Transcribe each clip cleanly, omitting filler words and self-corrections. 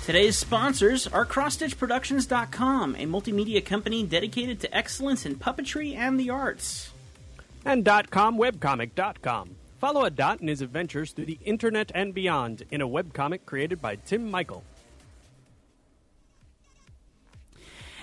Today's sponsors are CrossStitchProductions.com, a multimedia company dedicated to excellence in puppetry and the arts. And .com webcomic.com. Follow a Dot in his adventures through the internet and beyond in a webcomic created by Tim Michael.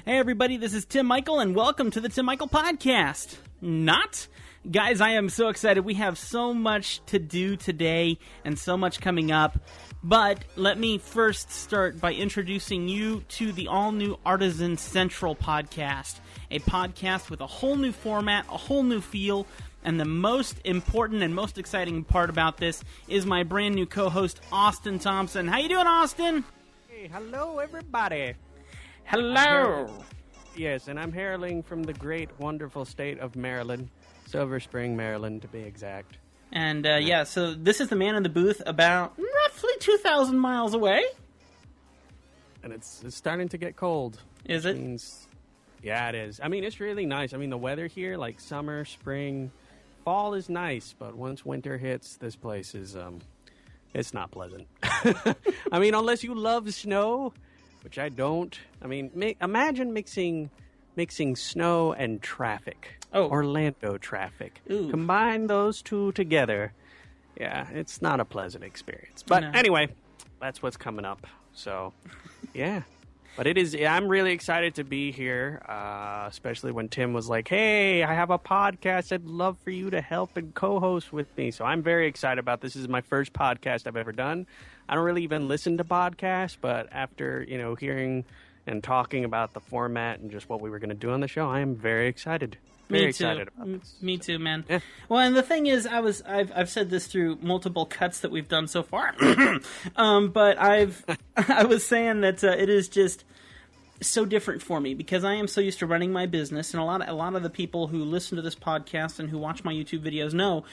Hey everybody, this is Tim Michael, and welcome to the Tim Michael Podcast. Not? Guys, I am so excited. We have so much to do today and so much coming up. But let me first start by introducing you to the all-new Artisan Central podcast. A podcast with a whole new format, a whole new feel, and the most important and most exciting part about this is my brand new co-host, Austin Thompson. How you doing, Austin? Hey, hello everybody. Hello. Yes, and I'm heralding from the great, wonderful state of Maryland. Silver Spring, Maryland, to be exact. And, so this is the man in the booth about roughly 2,000 miles away. And it's starting to get cold. Is it? Yeah, it is. I mean, it's really nice. I mean, the weather here, like summer, spring, fall is nice. But once winter hits, this place is, it's not pleasant. I mean, unless you love snow, which I don't. I mean, imagine mixing snow and traffic. Oh. Orlando traffic. Ooh. Combine those two together. Yeah, it's not a pleasant experience. But anyway, that's what's coming up. So, yeah. But it is. I'm really excited to be here, especially when Tim was like, hey, I have a podcast. I'd love for you to help and co-host with me. So I'm very excited about this. This is my first podcast I've ever done. I don't really even listen to podcasts, but after, hearing and talking about the format and just what we were going to do on the show, I am very excited. Very excited about this. Me too, man. Yeah. Well, and the thing is, I've said this through multiple cuts that we've done so far, but I was saying that it is just so different for me because I am so used to running my business, and a lot of the people who listen to this podcast and who watch my YouTube videos know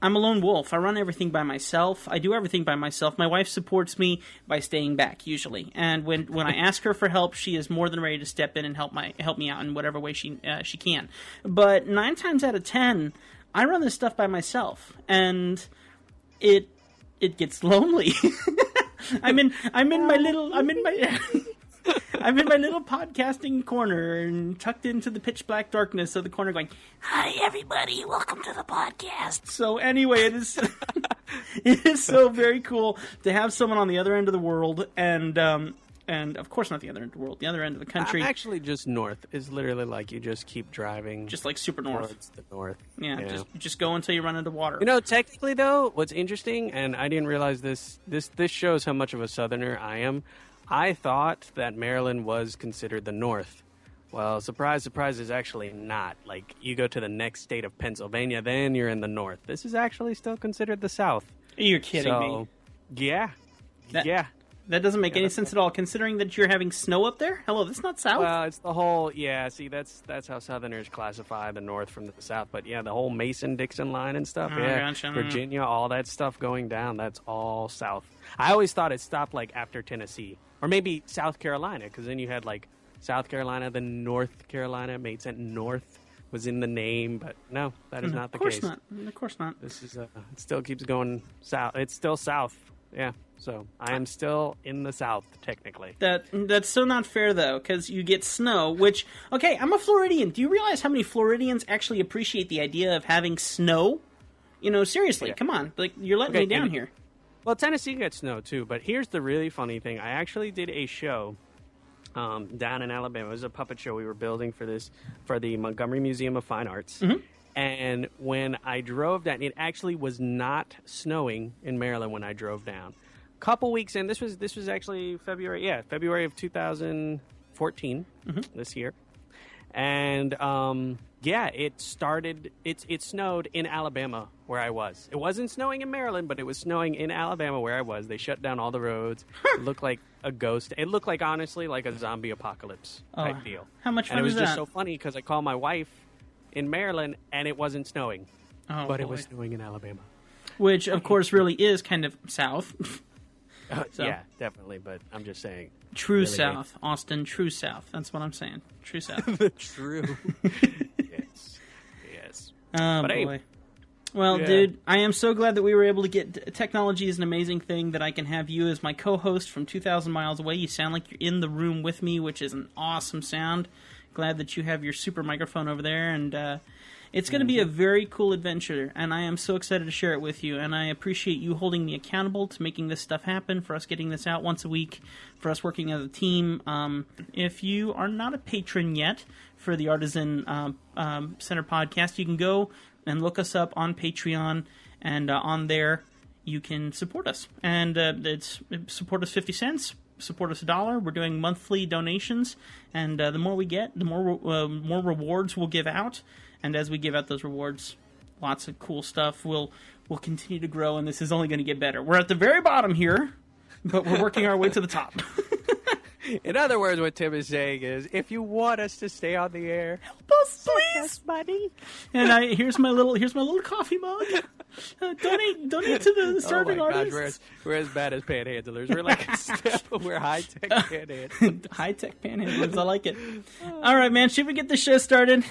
I'm a lone wolf. I run everything by myself. I do everything by myself. My wife supports me by staying back, usually. And when I ask her for help, she is more than ready to step in and help me out in whatever way she can. But 9 times out of 10, I run this stuff by myself, and it gets lonely. I'm in my little podcasting corner and tucked into the pitch black darkness of the corner going, hi, everybody, welcome to the podcast. So anyway, it is so very cool to have someone on the other end of the world and of course not the other end of the world, the other end of the country. Actually, just north is literally like you just keep driving. Just like super north. Towards the north. Yeah. Just go until you run into water. Technically though, what's interesting, and I didn't realize this shows how much of a southerner I am. I thought that Maryland was considered the North. Well, surprise, surprise, is actually not. Like, you go to the next state of Pennsylvania, then you're in the North. This is actually still considered the South. You're kidding me. Yeah. That doesn't make any sense at all, considering that you're having snow up there? Hello, that's not South? Well, it's the whole, that's how Southerners classify the North from the South. But, yeah, the whole Mason-Dixon line and stuff, Gotcha. Virginia, all that stuff going down, that's all South. I always thought it stopped, like, after Tennessee. Or maybe South Carolina, because then you had, like, South Carolina, then North Carolina. It made sense. North was in the name, but no, that is not the case. Of course not. This is, it still keeps going south. It's still South, yeah. So I am still in the South, technically. That's so not fair, though, because you get snow, which, okay, I'm a Floridian. Do you realize how many Floridians actually appreciate the idea of having snow? Seriously, come on. Like, you're letting me down here. Well, Tennessee gets snow, too, but here's the really funny thing. I actually did a show down in Alabama. It was a puppet show we were building for the Montgomery Museum of Fine Arts. Mm-hmm. And when I drove down, it actually was not snowing in Maryland when I drove down. Couple weeks in, this was actually February of 2014, this year. And, it snowed in Alabama where I was. It wasn't snowing in Maryland, but it was snowing in Alabama where I was. They shut down all the roads. It looked like a ghost. It looked like, honestly, like a zombie apocalypse type deal. How much fun and it was is that? just so funny because I called my wife in Maryland, and it wasn't snowing. But it was snowing in Alabama. Which, of course, really is kind of south. Yeah, definitely, but I'm just saying. True really South, Austin, true South. That's what I'm saying. True South. The true. Yes. Oh, but boy. Well, Yeah. dude, I am so glad that we were able to get... Technology is an amazing thing that I can have you as my co-host from 2,000 miles away. You sound like you're in the room with me, which is an awesome sound. Glad that you have your super microphone over there, and it's going to be a very cool adventure, and I am so excited to share it with you, and I appreciate you holding me accountable to making this stuff happen, for us getting this out once a week, for us working as a team. If you are not a patron yet for the Artisan Center podcast, you can go and look us up on Patreon, and on there you can support us. And support us 50 cents, support us $1. We're doing monthly donations, and the more we get, the more rewards we'll give out. And as we give out those rewards, lots of cool stuff will continue to grow, and this is only going to get better. We're at the very bottom here, but we're working our way to the top. In other words, what Tim is saying is, if you want us to stay on the air, help us, please, buddy. And here's my little coffee mug. Donate to the starving artists. Gosh, we're as bad as panhandlers. We're like we're high tech panhandlers. High tech panhandlers. I like it. All right, man. Should we get the show started?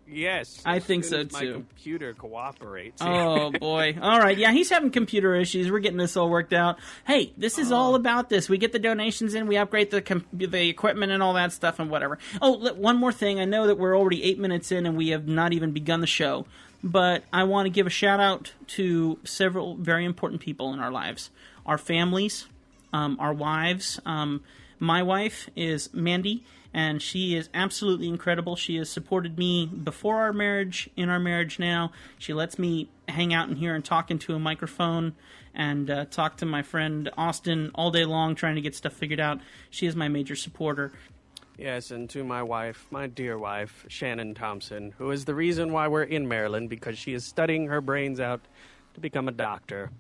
Yes, I think so, my too. computer cooperates. Oh, boy. All right. Yeah, he's having computer issues. We're getting this all worked out. Hey, this is all about this. We get the donations in, we upgrade the equipment and all that stuff and whatever. Oh, one more thing. I know that we're already 8 minutes in and we have not even begun the show, but I want to give a shout-out to several very important people in our lives. Our families, our wives. My wife is Mandy, and she is absolutely incredible. She has supported me before our marriage, in our marriage now. She lets me hang out in here and talk into a microphone and talk to my friend Austin all day long trying to get stuff figured out. She is my major supporter. Yes, and to my wife, my dear wife, Shannon Thompson, who is the reason why we're in Maryland, because she is studying her brains out to become a doctor.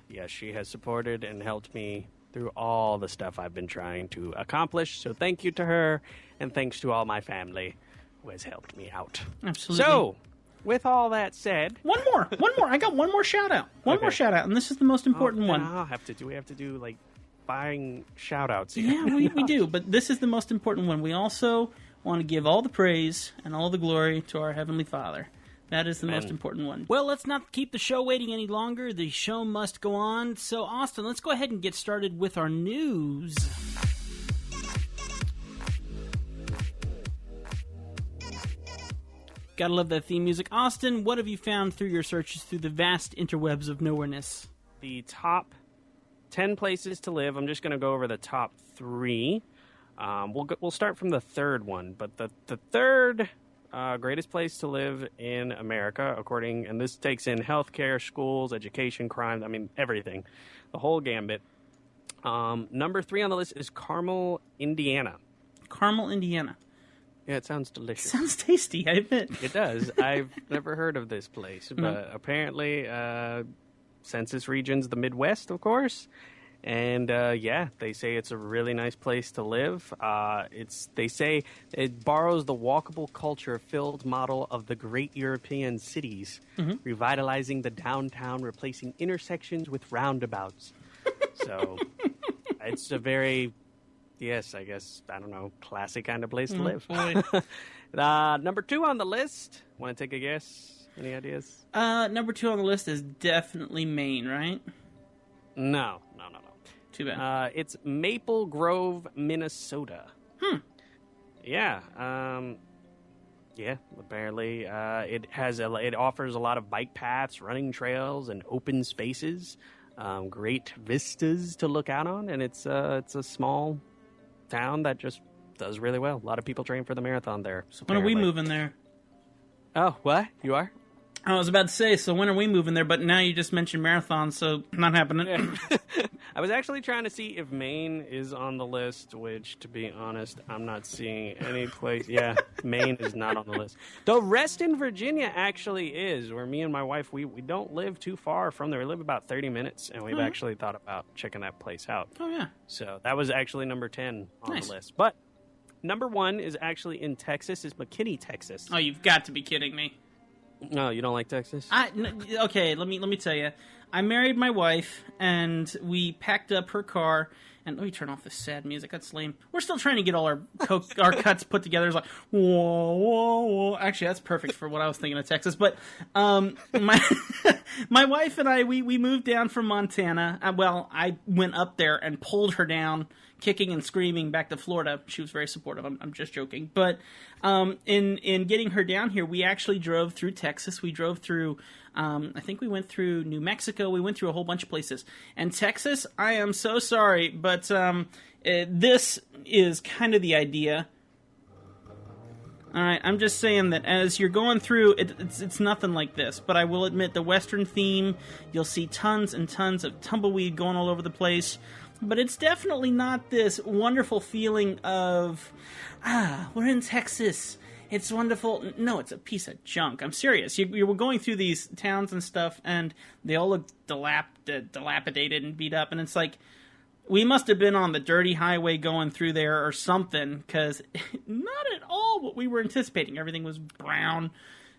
Yes, she has supported and helped me through all the stuff I've been trying to accomplish. So thank you to her, and thanks to all my family who has helped me out. Absolutely. So, with all that said... One more. I got one more shout-out. One more shout-out, and this is the most important one. We have to do, like, buying shout-outs here. Yeah, we do, but this is the most important one. We also want to give all the praise and all the glory to our Heavenly Father. That is the most important one. Well, let's not keep the show waiting any longer. The show must go on. So, Austin, let's go ahead and get started with our news. Gotta love that theme music. Austin, what have you found through your searches through the vast interwebs of nowhereness? The top 10 places to live. I'm just going to go over the top 3. We'll start from the third one, but the third... greatest place to live in America, and this takes in healthcare, schools, education, crime, I mean, everything. The whole gambit. Number 3 on the list is Carmel, Indiana. Carmel, Indiana. Yeah, it sounds delicious. Sounds tasty, I admit. It does. I've never heard of this place, but apparently census region's the Midwest, of course. And, they say it's a really nice place to live. They say it borrows the walkable culture-filled model of the great European cities, revitalizing the downtown, replacing intersections with roundabouts. So it's a very, classy kind of place to live. Number 2 on the list. Want to take a guess? Any ideas? Number 2 on the list is definitely Maine, right? No. Too bad. It's Maple Grove, Minnesota. Yeah. Apparently, it offers a lot of bike paths, running trails, and open spaces. Great vistas to look out on, and it's a small town that just does really well. A lot of people train for the marathon there. So when are we moving there? Oh, what? You are? I was about to say, so when are we moving there? But now you just mentioned marathon, so not happening. Yeah. I was actually trying to see if Maine is on the list, which, to be honest, I'm not seeing any place. Yeah, Maine is not on the list. The rest in Virginia actually is, where me and my wife, we don't live too far from there. We live about 30 minutes, and we've actually thought about checking that place out. Oh, yeah. So that was actually number 10 on the list. But number 1 is actually in Texas, is McKinney, Texas. Oh, you've got to be kidding me. No, you don't like Texas? Okay, let me tell you. I married my wife, and we packed up her car. And let me turn off this sad music. That's lame. We're still trying to get all our cuts put together. It's like, whoa, whoa, whoa. Actually, that's perfect for what I was thinking of Texas. But my my wife and I, we moved down from Montana. I went up there and pulled her down, kicking and screaming, back to Florida. She was very supportive. I'm just joking. But in getting her down here, we actually drove through Texas. We drove through... I think we went through New Mexico. We went through a whole bunch of places. And Texas, I am so sorry, but this is kind of the idea. All right, I'm just saying that as you're going through, it's nothing like this. But I will admit, the Western theme, you'll see tons and tons of tumbleweed going all over the place. But it's definitely not this wonderful feeling of, we're in Texas. It's wonderful. No, it's a piece of junk. I'm serious. You were going through these towns and stuff, and they all look dilapidated and beat up. And it's like, we must have been on the dirty highway going through there or something, because not at all what we were anticipating. Everything was brown.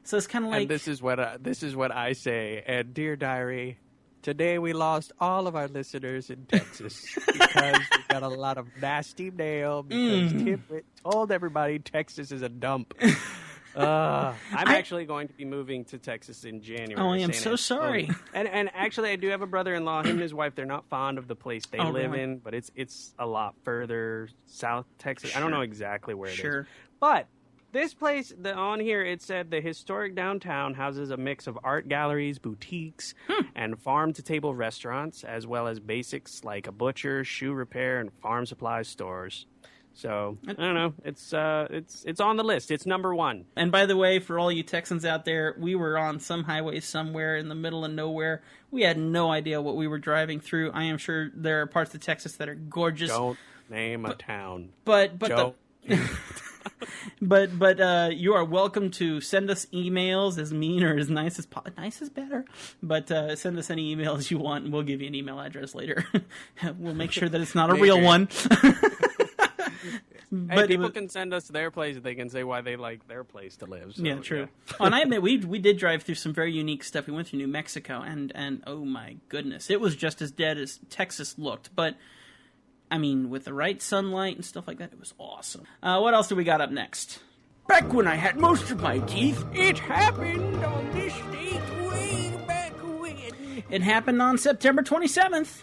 So it's kind of like... And this is what I say. And Dear Diary, today we lost all of our listeners in Texas because we got a lot of nasty mail because Tim told everybody Texas is a dump. I'm actually going to be moving to Texas in January. Oh, I am so sorry. And actually, I do have a brother-in-law. Him and his wife, they're not fond of the place they live in, but it's a lot further south Texas. Sure. I don't know exactly where it is. But this place, on here, it said the historic downtown houses a mix of art galleries, boutiques, and farm-to-table restaurants, as well as basics like a butcher, shoe repair, and farm supplies stores. So, I don't know. It's on the list. It's number one. And by the way, for all you Texans out there, we were on some highway somewhere in the middle of nowhere. We had no idea what we were driving through. I am sure there are parts of Texas that are gorgeous. Don't name a town. But you are welcome to send us emails as mean or as nice as nice is better. But send us any emails you want, and we'll give you an email address later. We'll make sure that it's not a real one. But people can send us their place. They can say why they like their place to live. So, yeah, true. Yeah. And I admit, we did drive through some very unique stuff. We went through New Mexico, and oh my goodness, it was just as dead as Texas looked. But I mean, with the right sunlight and stuff like that, it was awesome. What else do we got up next? Back when I had most of my teeth, it happened on this date way back when. It happened on September 27th.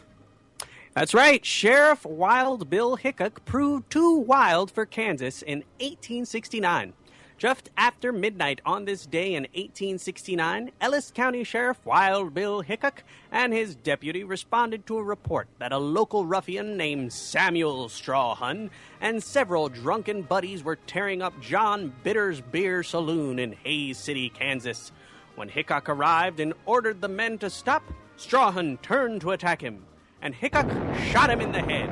That's right. Sheriff Wild Bill Hickok proved too wild for Kansas in 1869. Just after midnight on this day in 1869, Ellis County Sheriff Wild Bill Hickok and his deputy responded to a report that a local ruffian named Samuel Strawhun and several drunken buddies were tearing up John Bitter's Beer Saloon in Hays City, Kansas. When Hickok arrived and ordered the men to stop, Strawhun turned to attack him, and Hickok shot him in the head.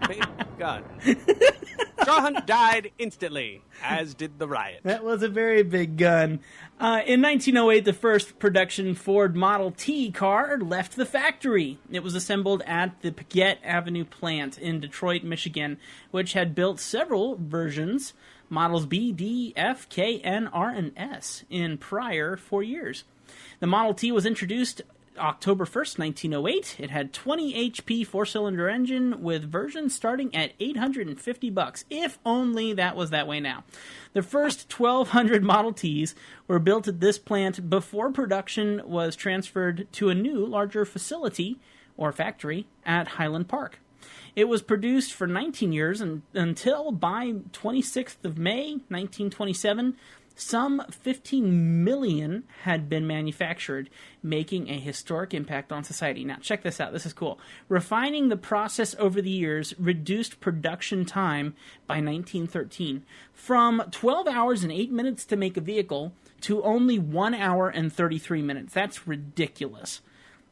Big gun. Strawhun died instantly, as did the riot. That was a very big gun. In 1908, the first production Ford Model T car left the factory. It was assembled at the Piquette Avenue plant in Detroit, Michigan, which had built several versions, Models B, D, F, K, N, R, and S, in prior 4 years. The Model T was introduced October 1st, 1908. It had 20 HP four-cylinder engine with versions starting at $850. If only that was that way now. The first 1,200 Model Ts were built at this plant before production was transferred to a new, larger facility, or factory, at Highland Park. It was produced for 19 years until by 26th of May, 1927, some 15 million had been manufactured, making a historic impact on society. Now, check this out. This is cool. Refining the process over the years reduced production time by 1913 from 12 hours and 8 minutes to make a vehicle to only 1 hour and 33 minutes. That's ridiculous.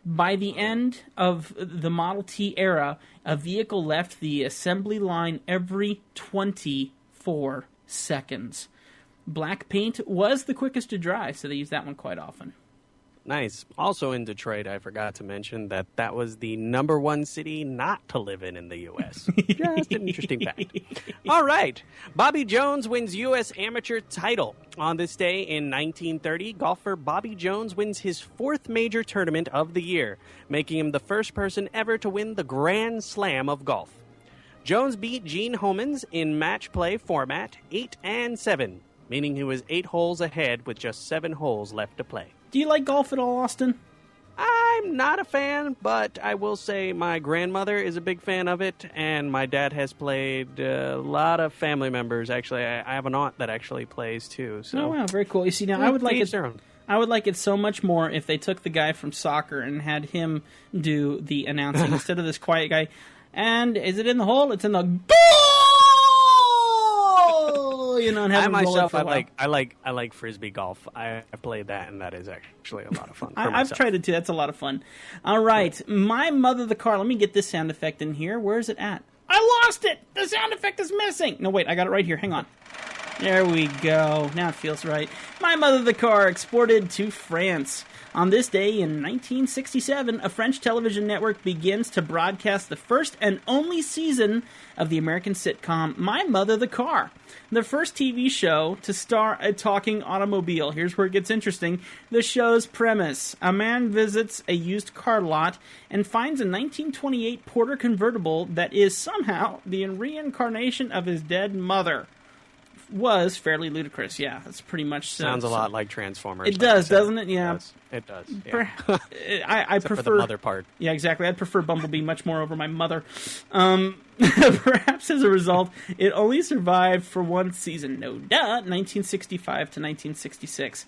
By the end of the Model T era, a vehicle left the assembly line every 24 seconds. Black paint was the quickest to dry, so they use that one quite often. Nice. Also in Detroit, I forgot to mention that was the number one city not to live in the U.S. Just an interesting fact. All right. Bobby Jones wins U.S. amateur title. On this day in 1930, golfer Bobby Jones wins his fourth major tournament of the year, making him the first person ever to win the Grand Slam of golf. Jones beat Gene Homans in match play format 8-7, meaning he was 8 holes ahead with just 7 holes left to play. Do you like golf at all, Austin? I'm not a fan, but I will say my grandmother is a big fan of it, and my dad has played. A lot of family members, actually. I have an aunt that actually plays, too. So. Oh, wow, very cool. You see, now I would like it. I would like it so much more if they took the guy from soccer and had him do the announcing instead of this quiet guy. And is it in the hole? It's in the goal! You know, and have I him myself, roll it for I like frisbee golf. I've played that, and that is actually a lot of fun. I've tried it too. That's a lot of fun. All right, my mother the car. Let me get this sound effect in here. Where is it at? I lost it. The sound effect is missing. No, wait, I got it right here. Hang on. There we go. Now it feels right. My mother the car exported to France. On this day in 1967, a French television network begins to broadcast the first and only season of the American sitcom My Mother the Car, the first TV show to star a talking automobile. Here's where it gets interesting. The show's premise: a man visits a used car lot and finds a 1928 Porter convertible that is somehow the reincarnation of his dead mother. Was fairly ludicrous. Yeah, that's pretty much sounds a lot like Transformers. It does, doesn't it? Yeah, it does. Yeah. I prefer for the mother part. Yeah, exactly. I'd prefer Bumblebee much more over my mother. Perhaps as a result, it only survived for one season. No duh, 1965 to 1966.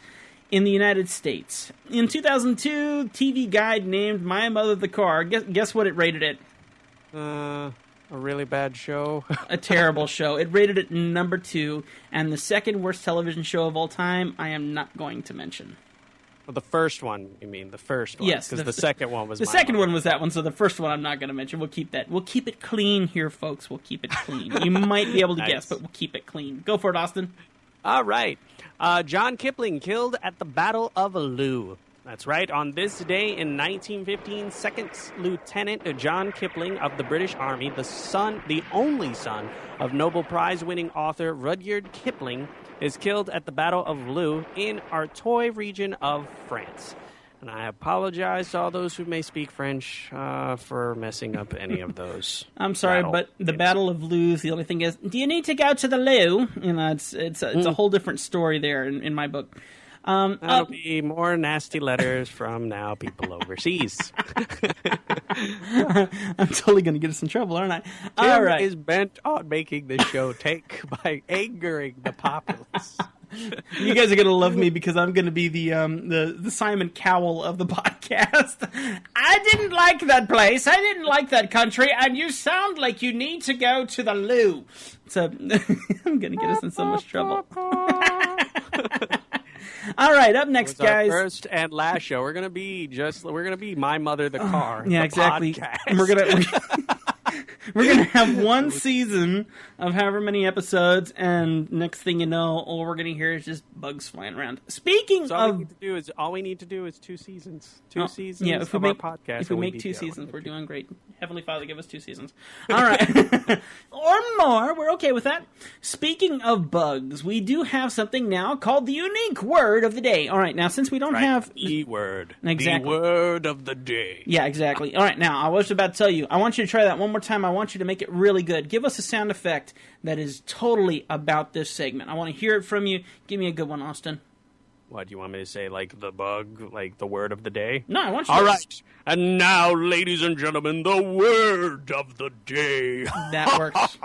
In the United States. In 2002, TV Guide named My Mother the Car. Guess what it rated it? A really bad show. A terrible show. It rated it number 2, and the second worst television show of all time, I am not going to mention. Well, the first one, you mean? The first one? Yes. Because the second one was The second one was that one, so the first one I'm not going to mention. We'll keep that. We'll keep it clean here, folks. We'll keep it clean. You might be able to guess, but we'll keep it clean. Go for it, Austin. All right. John Kipling killed at the Battle of Loo. That's right. On this day in 1915, Second Lieutenant John Kipling of the British Army, the only son of Nobel Prize-winning author Rudyard Kipling, is killed at the Battle of Loo in Artois region of France. And I apologize to all those who may speak French for messing up any of those. I'm sorry, but the Battle of Loo, the only thing is, do you need to go to the loo? You know, it's a whole different story there in my book. That'll be more nasty letters from now people overseas. I'm totally going to get us in trouble, aren't I? All right. is bent on making this show take by angering the populace. You guys are going to love me because I'm going to be the Simon Cowell of the podcast. I didn't like that place. I didn't like that country. And you sound like you need to go to the loo. So I'm going to get us in so much trouble. All right, up next, guys. Our first and last show. We're gonna be My Mother the Car. Yeah, exactly. Podcast. And we're gonna have one season of however many episodes, and next thing you know, all we're gonna hear is just bugs flying around. Speaking all we need to do is 2 seasons. Two seasons. Yeah, if we make our podcast, if we make 2 seasons, we're doing great. Heavenly Father, give us 2 seasons. All right, or more. We're okay with that. Speaking of bugs, we do have something now called the unique word of the day. All right, now since we don't have the word, exactly. The word of the day. Yeah, exactly. All right, now I was about to tell you. I want you to try that one more time. I want you to make it really good. Give us a sound effect that is totally about this segment. I want to hear it from you. Give me a good one, Austin. What, do you want me to say, like the bug, like the word of the day? No, I want you All right. And now, ladies and gentlemen, the word of the day. That works.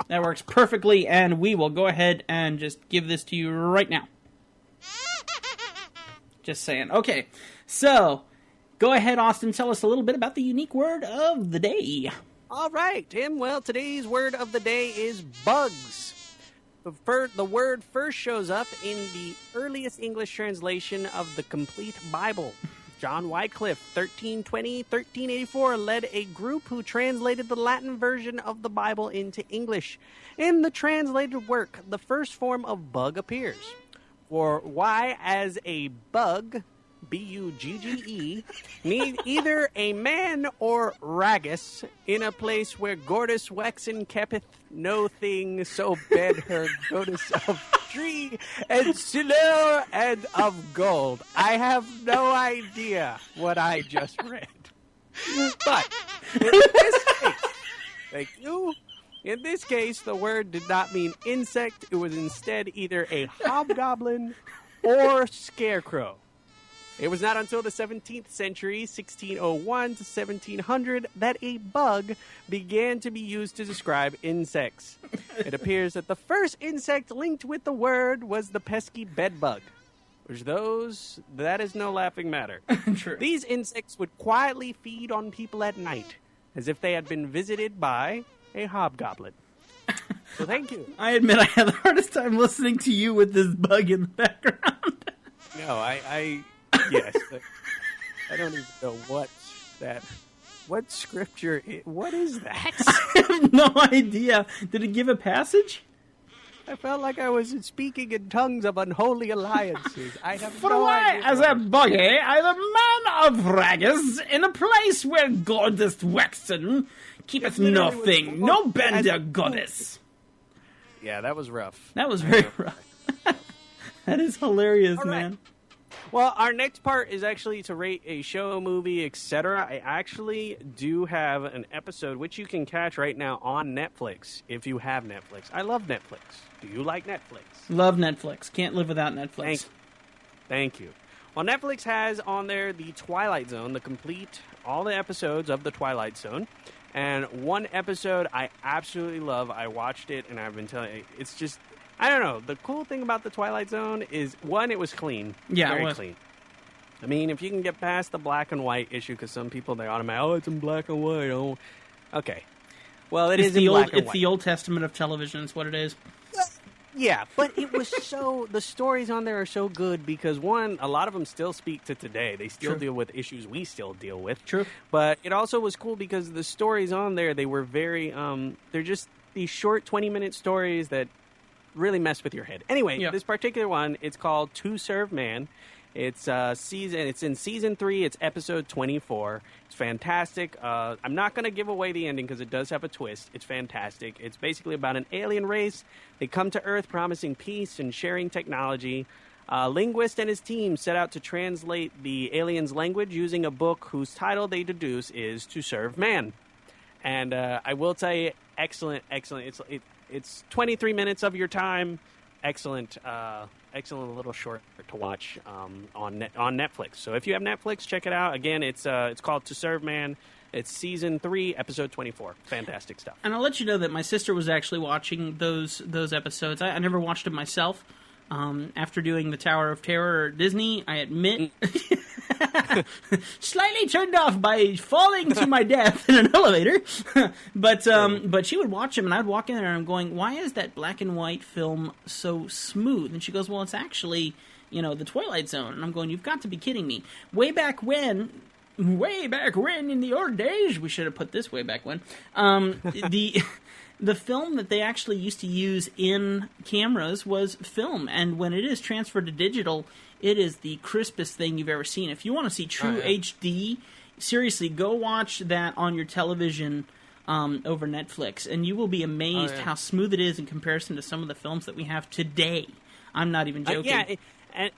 That works perfectly, and we will go ahead and just give this to you right now. Just saying. Okay, so go ahead, Austin. Tell us a little bit about the unique word of the day. All right, Tim. Well, today's word of the day is bugs. The word first shows up in the earliest English translation of the complete Bible. John Wycliffe, 1320-1384, led a group who translated the Latin version of the Bible into English. In the translated work, the first form of bug appears. For why, as a bug, Bugge, need either a man or ragus in a place where Gordus Wexen keepeth no thing so bed her goddess of tree and silver and of gold. I have no idea what I just read. But in this case, thank you. In this case, the word did not mean insect. It was instead either a hobgoblin or scarecrow. It was not until the 17th century, 1601 to 1700, that a bug began to be used to describe insects. It appears that the first insect linked with the word was the pesky bedbug, which that is no laughing matter. True. These insects would quietly feed on people at night, as if they had been visited by a hobgoblin. So thank you. I admit I had the hardest time listening to you with this bug in the background. No, yes. I don't even know what scripture, what is that? I have no idea. Did it give a passage? I felt like I was speaking in tongues of unholy alliances. I have For no why, idea. as a buggy, I the man of ragus, in a place where goddess Wexen keepeth nothing, no bender goddess. Yeah, that was rough. That was very rough. That is hilarious, All right. man. Well, our next part is actually to rate a show, movie, etc. I actually do have an episode which you can catch right now on Netflix if you have Netflix. I love Netflix. Do you like Netflix? Love Netflix. Can't live without Netflix. Thank you. Well, Netflix has on there the Twilight Zone, all the episodes of the Twilight Zone. And one episode I absolutely love. I watched it, and I've been telling you, it's just, I don't know. The cool thing about the Twilight Zone is, one, it was clean. Yeah, very it was. clean. I mean, if you can get past the black and white issue, because some people, they automatically, it's in black and white. Oh, okay. Well, it's in black and white. It's the Old Testament of television is what it is. Yeah, but it was the stories on there are so good because, one, a lot of them still speak to today. They still True. deal with issues we still deal with. True. But it also was cool because the stories on there, they were very, they're just these short 20-minute stories that really mess with your head. Anyway, Yeah. This particular one, it's called To Serve Man. It's in season 3. It's episode 24. It's fantastic. I'm not going to give away the ending because it does have a twist. It's fantastic. It's basically about an alien race. They come to Earth promising peace and sharing technology. A linguist and his team set out to translate the aliens' language using a book whose title they deduce is To Serve Man. And I will tell you, excellent. It's 23 minutes of your time. Excellent little short to watch on Netflix. So if you have Netflix, check it out. Again, it's called To Serve Man. It's season 3, episode 24. Fantastic stuff. And I'll let you know that my sister was actually watching those episodes. I never watched them myself. After doing the Tower of Terror at Disney, I admit, slightly turned off by falling to my death in an elevator. But she would watch them, and I'd walk in there, and I'm going, "Why is that black and white film so smooth?" And she goes, "Well, it's actually, the Twilight Zone." And I'm going, "You've got to be kidding me!" Way back when in the old days, we should have put this way back when. The film that they actually used to use in cameras was film, and when it is transferred to digital, it is the crispest thing you've ever seen. If you want to see true HD, seriously, go watch that on your television over Netflix, and you will be amazed how smooth it is in comparison to some of the films that we have today. I'm not even joking.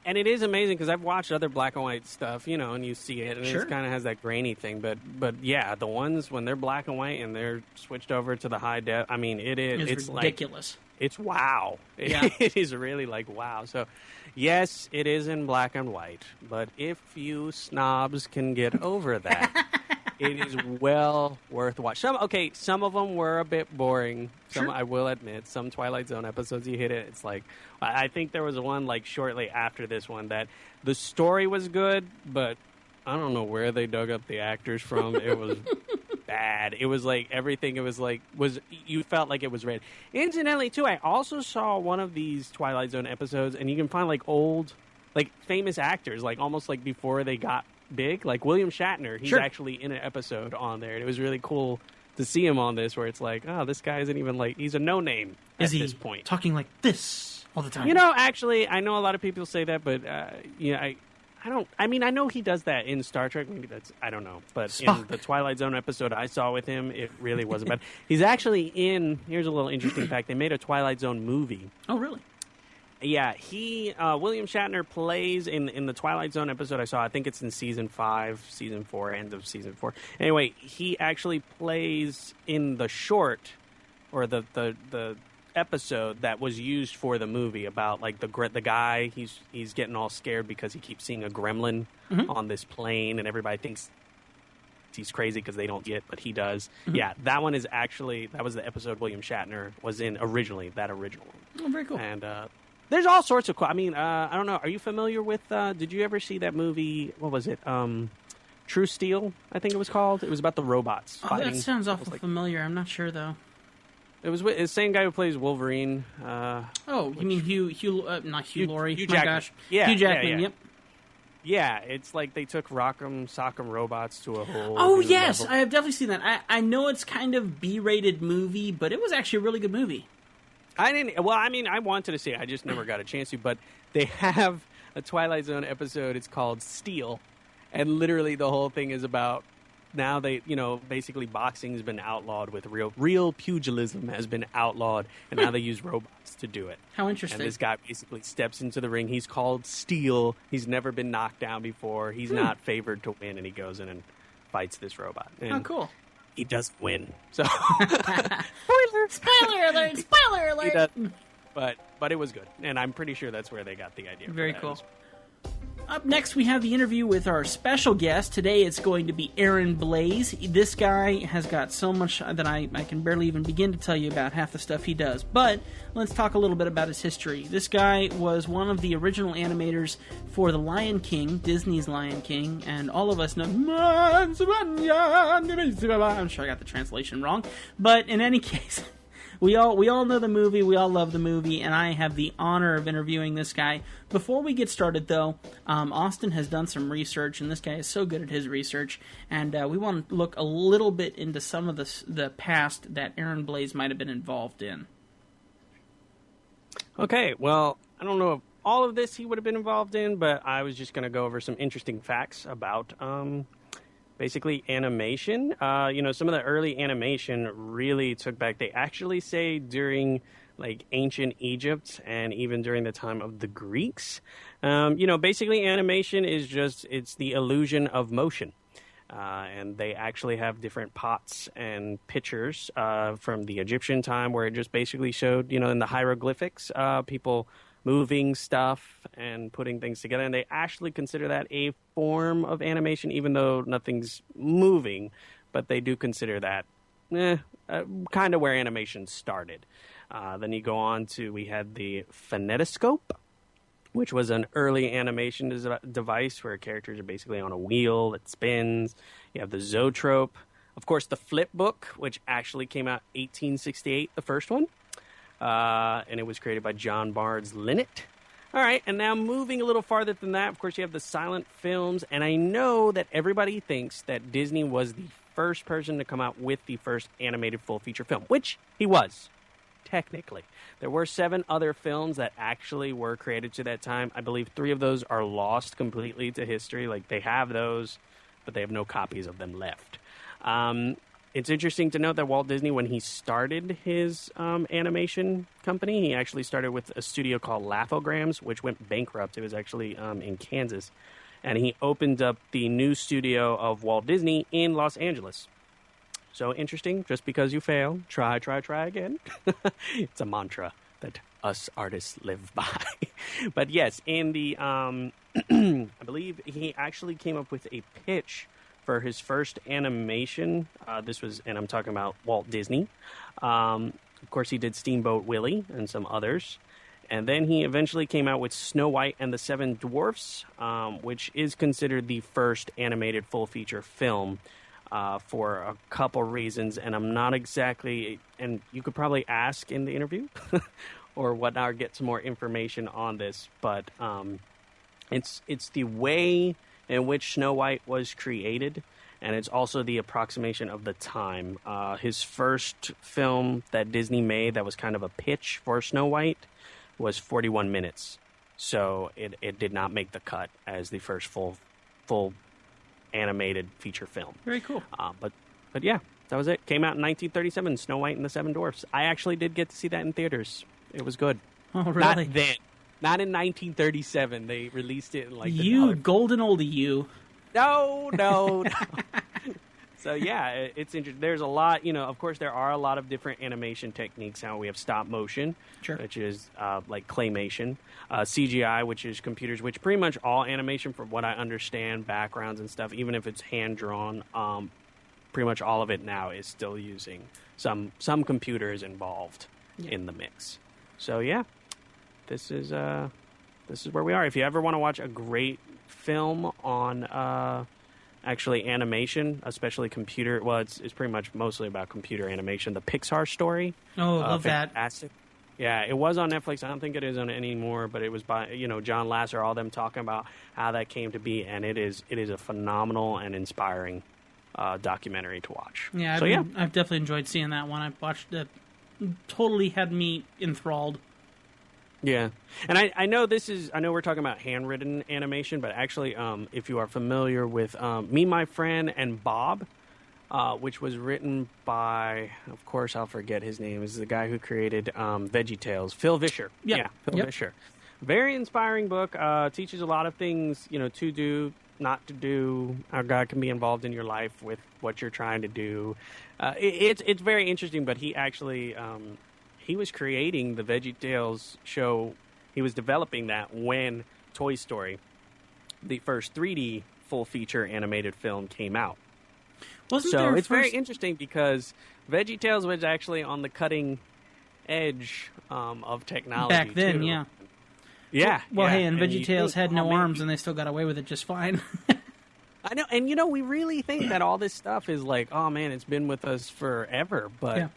And it is amazing because I've watched other black and white stuff, and you see it, and Sure. it kind of has that grainy thing. But yeah, the ones when they're black and white and they're switched over to the high def, I mean, it's ridiculous. It's wow. Yeah. It is really like wow. So, yes, it is in black and white, but if you snobs can get over that, it is well worth watching. Some of them were a bit boring. Sure. I will admit, some Twilight Zone episodes, you hit it, it's like, I think there was one like shortly after this one that the story was good, but I don't know where they dug up the actors from. It was bad. It was like everything. It was like you felt like it was red. Incidentally, too, I also saw one of these Twilight Zone episodes, and you can find like old, like famous actors, like almost like before they got big, like William Shatner. He's Sure. actually in an episode on there, and it was really cool to see him on this. Where it's like, oh, this guy isn't even like he's a no name at this point. Talking like this all the time? Actually, I know a lot of people say that, but I mean, I know he does that in Star Trek. Maybe that's, I don't know. But Spock. in the Twilight Zone episode I saw with him, it really wasn't bad. He's actually in, here's a little interesting fact, they made a Twilight Zone movie. Oh, really? Yeah, William Shatner plays in the Twilight Zone episode I saw. I think it's in season 5, season 4, end of season 4. Anyway, he actually plays in the short, or the episode that was used for the movie about like the guy. He's getting all scared because he keeps seeing a gremlin on this plane, and everybody thinks he's crazy because they don't get, but he does. Yeah, that one is actually, that was the episode William Shatner was in originally. That original one. Oh, very cool. And there's all sorts of I mean, I don't know. Are you familiar with? Did you ever see that movie? What was it? True Steel, I think it was called. It was about the robots fighting. That sounds awful familiar. I'm not sure though. It was with the same guy who plays Wolverine. You mean not Hugh Laurie? Hugh My Jackman. gosh, Yeah, Hugh Jackman. yeah. Yep. Yeah, it's like they took Rock'em Sock'em Robots to a whole. Oh new yes, level. I have definitely seen that. I know it's kind of B-rated movie, but it was actually a really good movie. I didn't. Well, I mean, I wanted to see it. I just never got a chance to. But they have a Twilight Zone episode. It's called Steel, and literally the whole thing is about. Now they, basically boxing has been outlawed with real pugilism has been outlawed, and now they use robots to do it. How interesting. And this guy basically steps into the ring. He's called Steel. He's never been knocked down before. He's not favored to win, and he goes in and fights this robot. And oh, cool. he doesn't win. So Spoiler alert! Spoiler alert! he does, but it was good, and I'm pretty sure that's where they got the idea. Very cool. Up next, we have the interview with our special guest. Today, it's going to be Aaron Blaise. This guy has got so much that I can barely even begin to tell you about half the stuff he does. But let's talk a little bit about his history. This guy was one of the original animators for The Lion King, Disney's Lion King, and all of us know... I'm sure I got the translation wrong. But in any case... We all know the movie, we all love the movie, and I have the honor of interviewing this guy. Before we get started, though, Austin has done some research, and this guy is so good at his research, and we want to look a little bit into some of the past that Aaron Blaise might have been involved in. Okay, well, I don't know if all of this he would have been involved in, but I was just going to go over some interesting facts about... basically animation. Some of the early animation really took back. They actually say during like ancient Egypt and even during the time of the Greeks. Basically animation is it's the illusion of motion. And they actually have different pots and pictures from the Egyptian time where it just basically showed, in the hieroglyphics, people moving stuff and putting things together, and they actually consider that a form of animation, even though nothing's moving, but they do consider that kind of where animation started. Then you go on to, we had the phonetoscope, which was an early animation device where characters are basically on a wheel that spins. You have the zoetrope. Of course, the flip book, which actually came out 1868, the first one. And it was created by John Barnes Linnet. All right, and now moving a little farther than that, of course, you have the silent films. And I know that everybody thinks that Disney was the first person to come out with the first animated full-feature film, which he was, technically. There were 7 other films that actually were created to that time. I believe 3 of those are lost completely to history. Like, they have those, but they have no copies of them left. It's interesting to note that Walt Disney, when he started his animation company, he actually started with a studio called Laughograms, which went bankrupt. It was actually in Kansas. And he opened up the new studio of Walt Disney in Los Angeles. So interesting, just because you fail, try again. It's a mantra that us artists live by. But yes, in the, I believe he actually came up with a pitch for his first animation. This was, and I'm talking about Walt Disney. Of course, he did Steamboat Willie and some others. And then he eventually came out with Snow White and the Seven Dwarfs, which is considered the first animated full-feature film for a couple reasons. And I'm not exactly, and you could probably ask in the interview or whatnot, or get some more information on this. But it's the way in which Snow White was created, and it's also the approximation of the time. His first film that Disney made that was kind of a pitch for Snow White was 41 minutes. so it did not make the cut as the first full animated feature film. Very cool. But yeah, that was it. Came out in 1937, Snow White and the Seven Dwarfs. I actually did get to see that in theaters. It was good. Oh, really? Not then. Not in 1937. They released it in like you golden oldie you. No. So yeah, it's interesting. There's a lot, of course there are a lot of different animation techniques now. We have stop motion, sure, which is like claymation, CGI, which is computers, which pretty much all animation, from what I understand, backgrounds and stuff, even if it's hand drawn, pretty much all of it now is still using some computers involved in the mix. So yeah, this is where we are. If you ever want to watch a great film on actually animation, especially computer, well, it's pretty much mostly about computer animation. The Pixar Story. Oh, love fantastic. That. Yeah, it was on Netflix. I don't think it is on it anymore, but it was by John Lasseter, all them talking about how that came to be, and it is a phenomenal and inspiring documentary to watch. Yeah, I've definitely enjoyed seeing that one. I watched it. Totally had me enthralled. Yeah, and I know we're talking about handwritten animation, but actually, if you are familiar with Me, My Friend, and Bob, which was written by, of course, I'll forget his name, is the guy who created VeggieTales, Phil Vischer. Yep. Yeah, Phil Vischer. Very inspiring book, teaches a lot of things, to do, not to do, how God can be involved in your life with what you're trying to do. It's very interesting, but he actually... he was creating the VeggieTales show. He was developing that when Toy Story, the first 3D full-feature animated film, came out. It's very interesting because VeggieTales was actually on the cutting edge of technology back then, too. yeah. Yeah. Well, hey, and VeggieTales had no arms, and they still got away with it just fine. I know, and we really think that all this stuff is like, oh man, it's been with us forever, but... Yeah.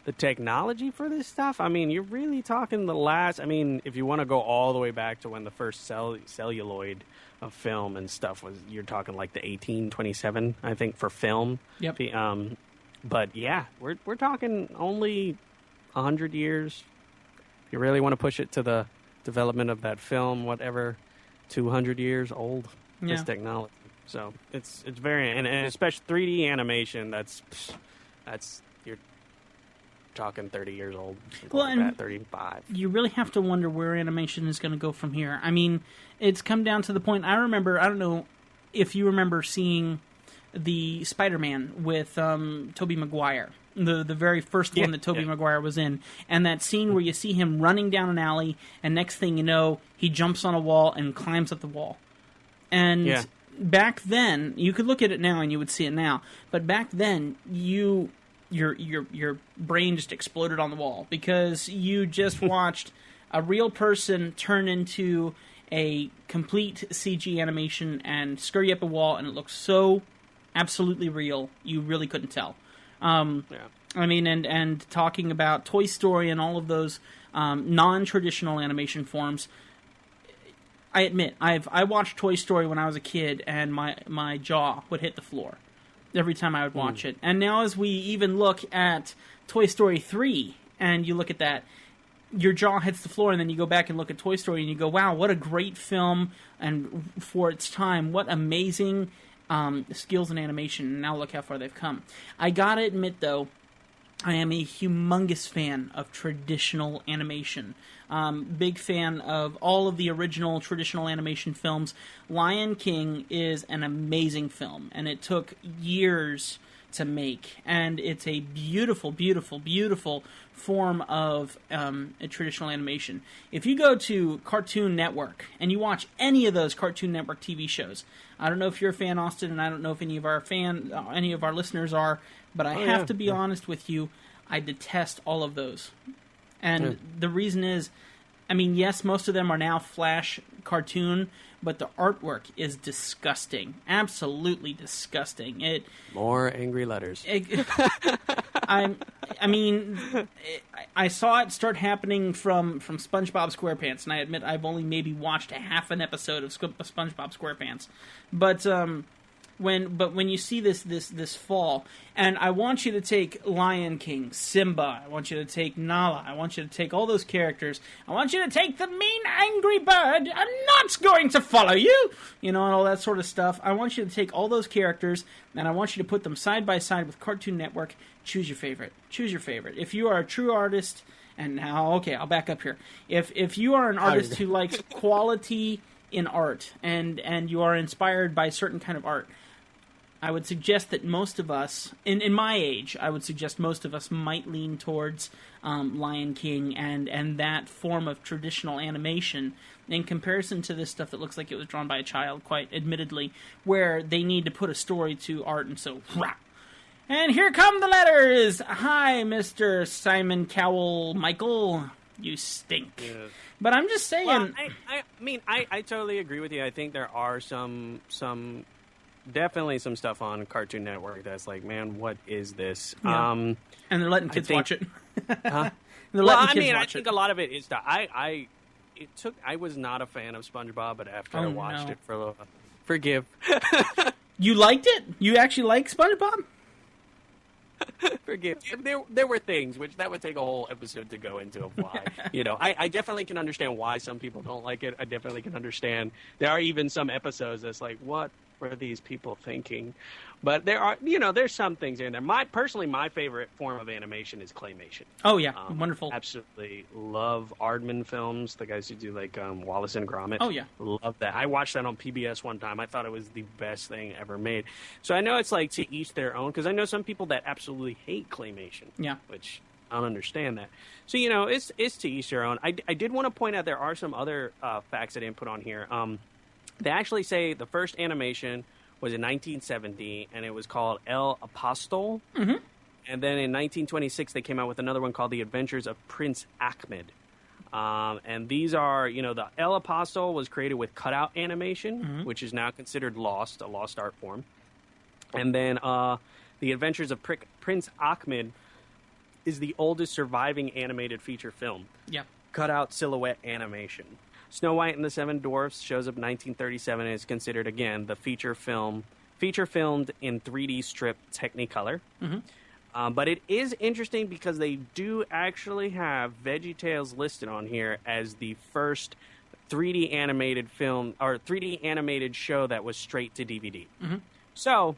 The technology for this stuff, you're really talking if you want to go all the way back to when the first celluloid of film and stuff was, you're talking like the 1827, I think, for film. Yep. But yeah, we're talking only 100 years. If you really want to push it to the development of that film, whatever, 200 years old, this technology. So it's very, and especially 3D animation, that's you're talking 30 years old. Well, like and that, 35. You really have to wonder where animation is going to go from here. It's come down to the point. I don't know if you remember seeing the Spider-Man with Tobey Maguire, the very first one that Tobey Maguire was in, and that scene where you see him running down an alley, and next thing you know, he jumps on a wall and climbs up the wall. And back then, you could look at it now and you would see it now, but back then, your brain just exploded on the wall because you just watched a real person turn into a complete CG animation and scurry up a wall, and it looks so absolutely real, you really couldn't tell. And talking about Toy Story and all of those non-traditional animation forms, I admit, I watched Toy Story when I was a kid, and my jaw would hit the floor every time I would watch it. And now as we even look at Toy Story 3, and you look at that, your jaw hits the floor, and then you go back and look at Toy Story, and you go, wow, what a great film, and for its time, what amazing skills in animation, and now look how far they've come. I gotta admit, though, I am a humongous fan of traditional animation. Big fan of all of the original traditional animation films. Lion King is an amazing film, and it took years to make, and it's a beautiful, beautiful, beautiful form of a traditional animation. If you go to Cartoon Network and you watch any of those Cartoon Network TV shows, I don't know if you're a fan, Austin, and I don't know if any of our listeners are, but I have to be honest with you, I detest all of those. And the reason is, yes, most of them are now Flash cartoon, but the artwork is disgusting. Absolutely disgusting. More angry letters. I saw it start happening from SpongeBob SquarePants, and I admit I've only maybe watched a half an episode of SpongeBob SquarePants. But when you see this fall, and I want you to take Lion King, Simba, I want you to take Nala, I want you to take all those characters, I want you to take the mean angry bird, I'm not going to follow you, and all that sort of stuff. I want you to take all those characters, and I want you to put them side by side with Cartoon Network. Choose your favorite. If you are a true artist, and now, okay, I'll back up here. If you are an artist who likes quality in art, and you are inspired by a certain kind of art, I would suggest that most of us, in my age, I would suggest most of us might lean towards Lion King and that form of traditional animation in comparison to this stuff that looks like it was drawn by a child, quite admittedly, where they need to put a story to art, and so, rah. And here come the letters! Hi, Mr. Simon Cowell Michael. You stink. Yeah. But I'm just saying... Well, I totally agree with you. I think there are some definitely some stuff on Cartoon Network that's like, man, what is this? Yeah. And they're letting kids watch it. Huh? I think a lot of it is that I was not a fan of SpongeBob, but after I watched it for a little, forgive. You liked it? You actually like SpongeBob? Forgive. There were things which that would take a whole episode to go into of why. I definitely can understand why some people don't like it. I definitely can understand. There are even some episodes that's like, what were these people thinking? But there are, there's some things in there. My favorite form of animation is claymation. Oh yeah, wonderful. Absolutely love Aardman films. The guys who do like Wallace and Gromit. Oh yeah, love that. I watched that on PBS one time. I thought it was the best thing ever made. So I know it's like to each their own, because I know some people that absolutely hate claymation. Yeah, which I don't understand that. So it's to each their own. I did want to point out there are some other facts I didn't put on here. They actually say the first animation was in 1970, and it was called El Apostol. Mm-hmm. And then in 1926, they came out with another one called The Adventures of Prince Ahmed. And these are, the El Apostol was created with cutout animation, which is now considered a lost art form. And then The Adventures of Prince Ahmed is the oldest surviving animated feature film. Yeah. Cutout silhouette animation. Snow White and the Seven Dwarfs shows up in 1937 and is considered, again, the feature filmed in 3D strip Technicolor. Mm-hmm. But it is interesting because they do actually have VeggieTales listed on here as the first 3D animated film or 3D animated show that was straight to DVD. Mm-hmm. So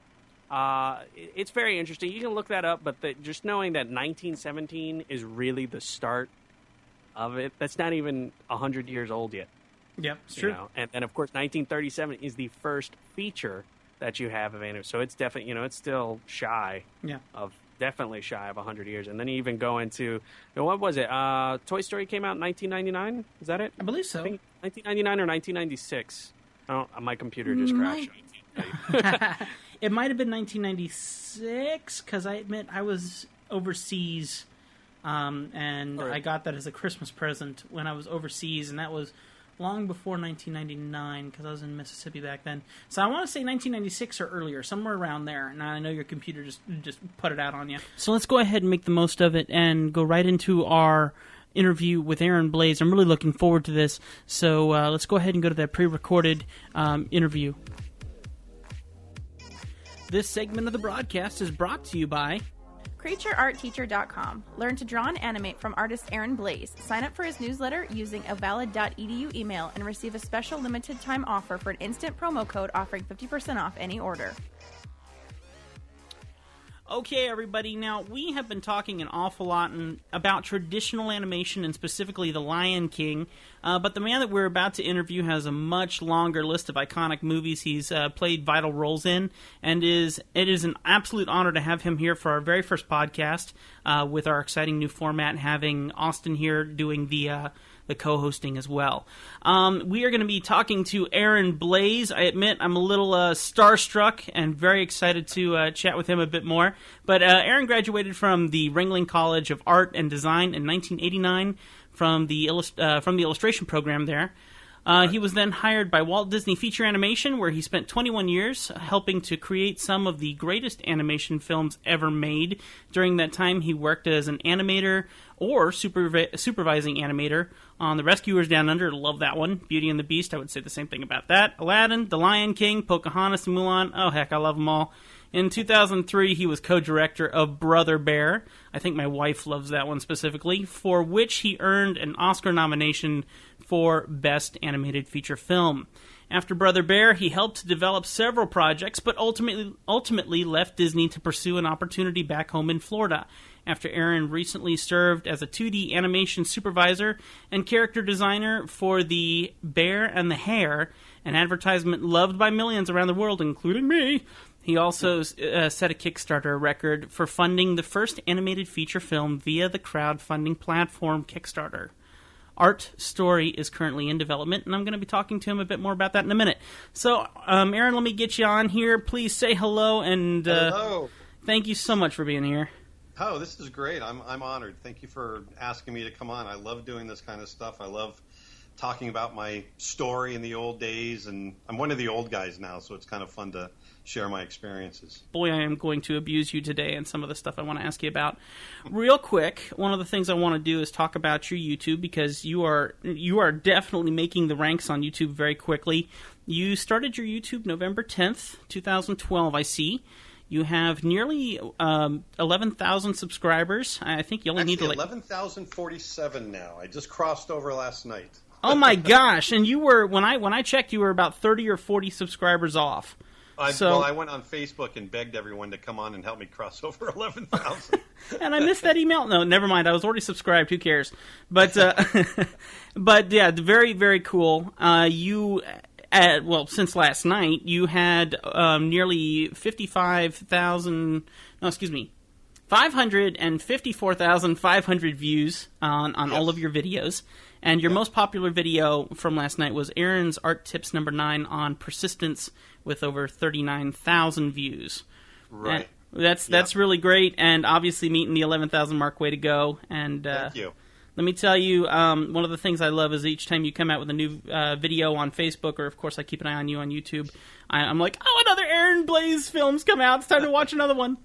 it's very interesting. You can look that up, but just knowing that 1917 is really the start of it, that's not even 100 years old yet. Yeah, it's true. And then, of course, 1937 is the first feature that you have of anime. So it's definitely, it's still definitely shy of 100 years. And then you even go into, what was it? Toy Story came out in 1999? Is that it? I believe so. 1999 or 1996. My computer just crashed. It might have been 1996, because I admit I was overseas. And I got that as a Christmas present when I was overseas, and that was long before 1999, because I was in Mississippi back then. So I want to say 1996 or earlier, somewhere around there. Now I know your computer just put it out on you. So let's go ahead and make the most of it and go right into our interview with Aaron Blaise. I'm really looking forward to this. So let's go ahead and go to that pre-recorded interview. This segment of the broadcast is brought to you by CreatureArtTeacher.com. Learn to draw and animate from artist Aaron Blaise. Sign up for his newsletter using a valid.edu email and receive a special limited time offer for an instant promo code offering 50% off any order. Okay, everybody. Now, we have been talking an awful lot about traditional animation and specifically The Lion King, but the man that we're about to interview has a much longer list of iconic movies he's played vital roles in, and it is an absolute honor to have him here for our very first podcast with our exciting new format, having Austin here doing the co-hosting as well. We are going to be talking to Aaron Blaise. I admit I'm a little starstruck and very excited to chat with him a bit more. But Aaron graduated from the Ringling College of Art and Design in 1989 from the illustration program there. He was then hired by Walt Disney Feature Animation, where he spent 21 years helping to create some of the greatest animation films ever made. During that time, he worked as an animator or supervising animator on The Rescuers Down Under. Love that one. Beauty and the Beast, I would say the same thing about that. Aladdin, The Lion King, Pocahontas, and Mulan. Oh, heck, I love them all. In 2003, he was co-director of Brother Bear. I think my wife loves that one specifically, for which he earned an Oscar nomination for Best Animated Feature Film. After Brother Bear, he helped to develop several projects, but ultimately left Disney to pursue an opportunity back home in Florida. After Aaron recently served as a 2D animation supervisor and character designer for The Bear and the Hare, an advertisement loved by millions around the world, including me. He also set a Kickstarter record for funding the first animated feature film via the crowdfunding platform Kickstarter. Art Story is currently in development, and I'm going to be talking to him a bit more about that in a minute. So, Aaron, let me get you on here. Please say hello, and hello. Thank you so much for being here. Oh, this is great. I'm honored. Thank you for asking me to come on. I love doing this kind of stuff. I love talking about my story in the old days, and I'm one of the old guys now, so it's kind of fun to share my experiences. Boy, I am going to abuse you today and some of the stuff I want to ask you about. Real quick, one of the things I want to do is talk about your YouTube, because you are definitely making the ranks on YouTube very quickly. You started your YouTube November 10th, 2012, I see. You have nearly 11,000 subscribers. I think you only need to 11,047 now. I just crossed over last night. Oh my gosh! And you were when I checked, you were about 30 or 40 subscribers off. Well, I went on Facebook and begged everyone to come on and help me cross over 11,000. And I missed that email. No, never mind. I was already subscribed. Who cares? But but yeah, very, very cool. Since last night, you had nearly 554,500 views on Yes. all of your videos. And your most popular video from last night was Aaron's Art Tips number 9 on persistence, with over 39,000 views. Right. And that's really great, and obviously meeting the 11,000 mark, way to go. And Thank you. let me tell you, one of the things I love is each time you come out with a new video on Facebook, or of course I keep an eye on you on YouTube, I'm like, oh, another Aaron Blaze film's come out. It's time to watch another one.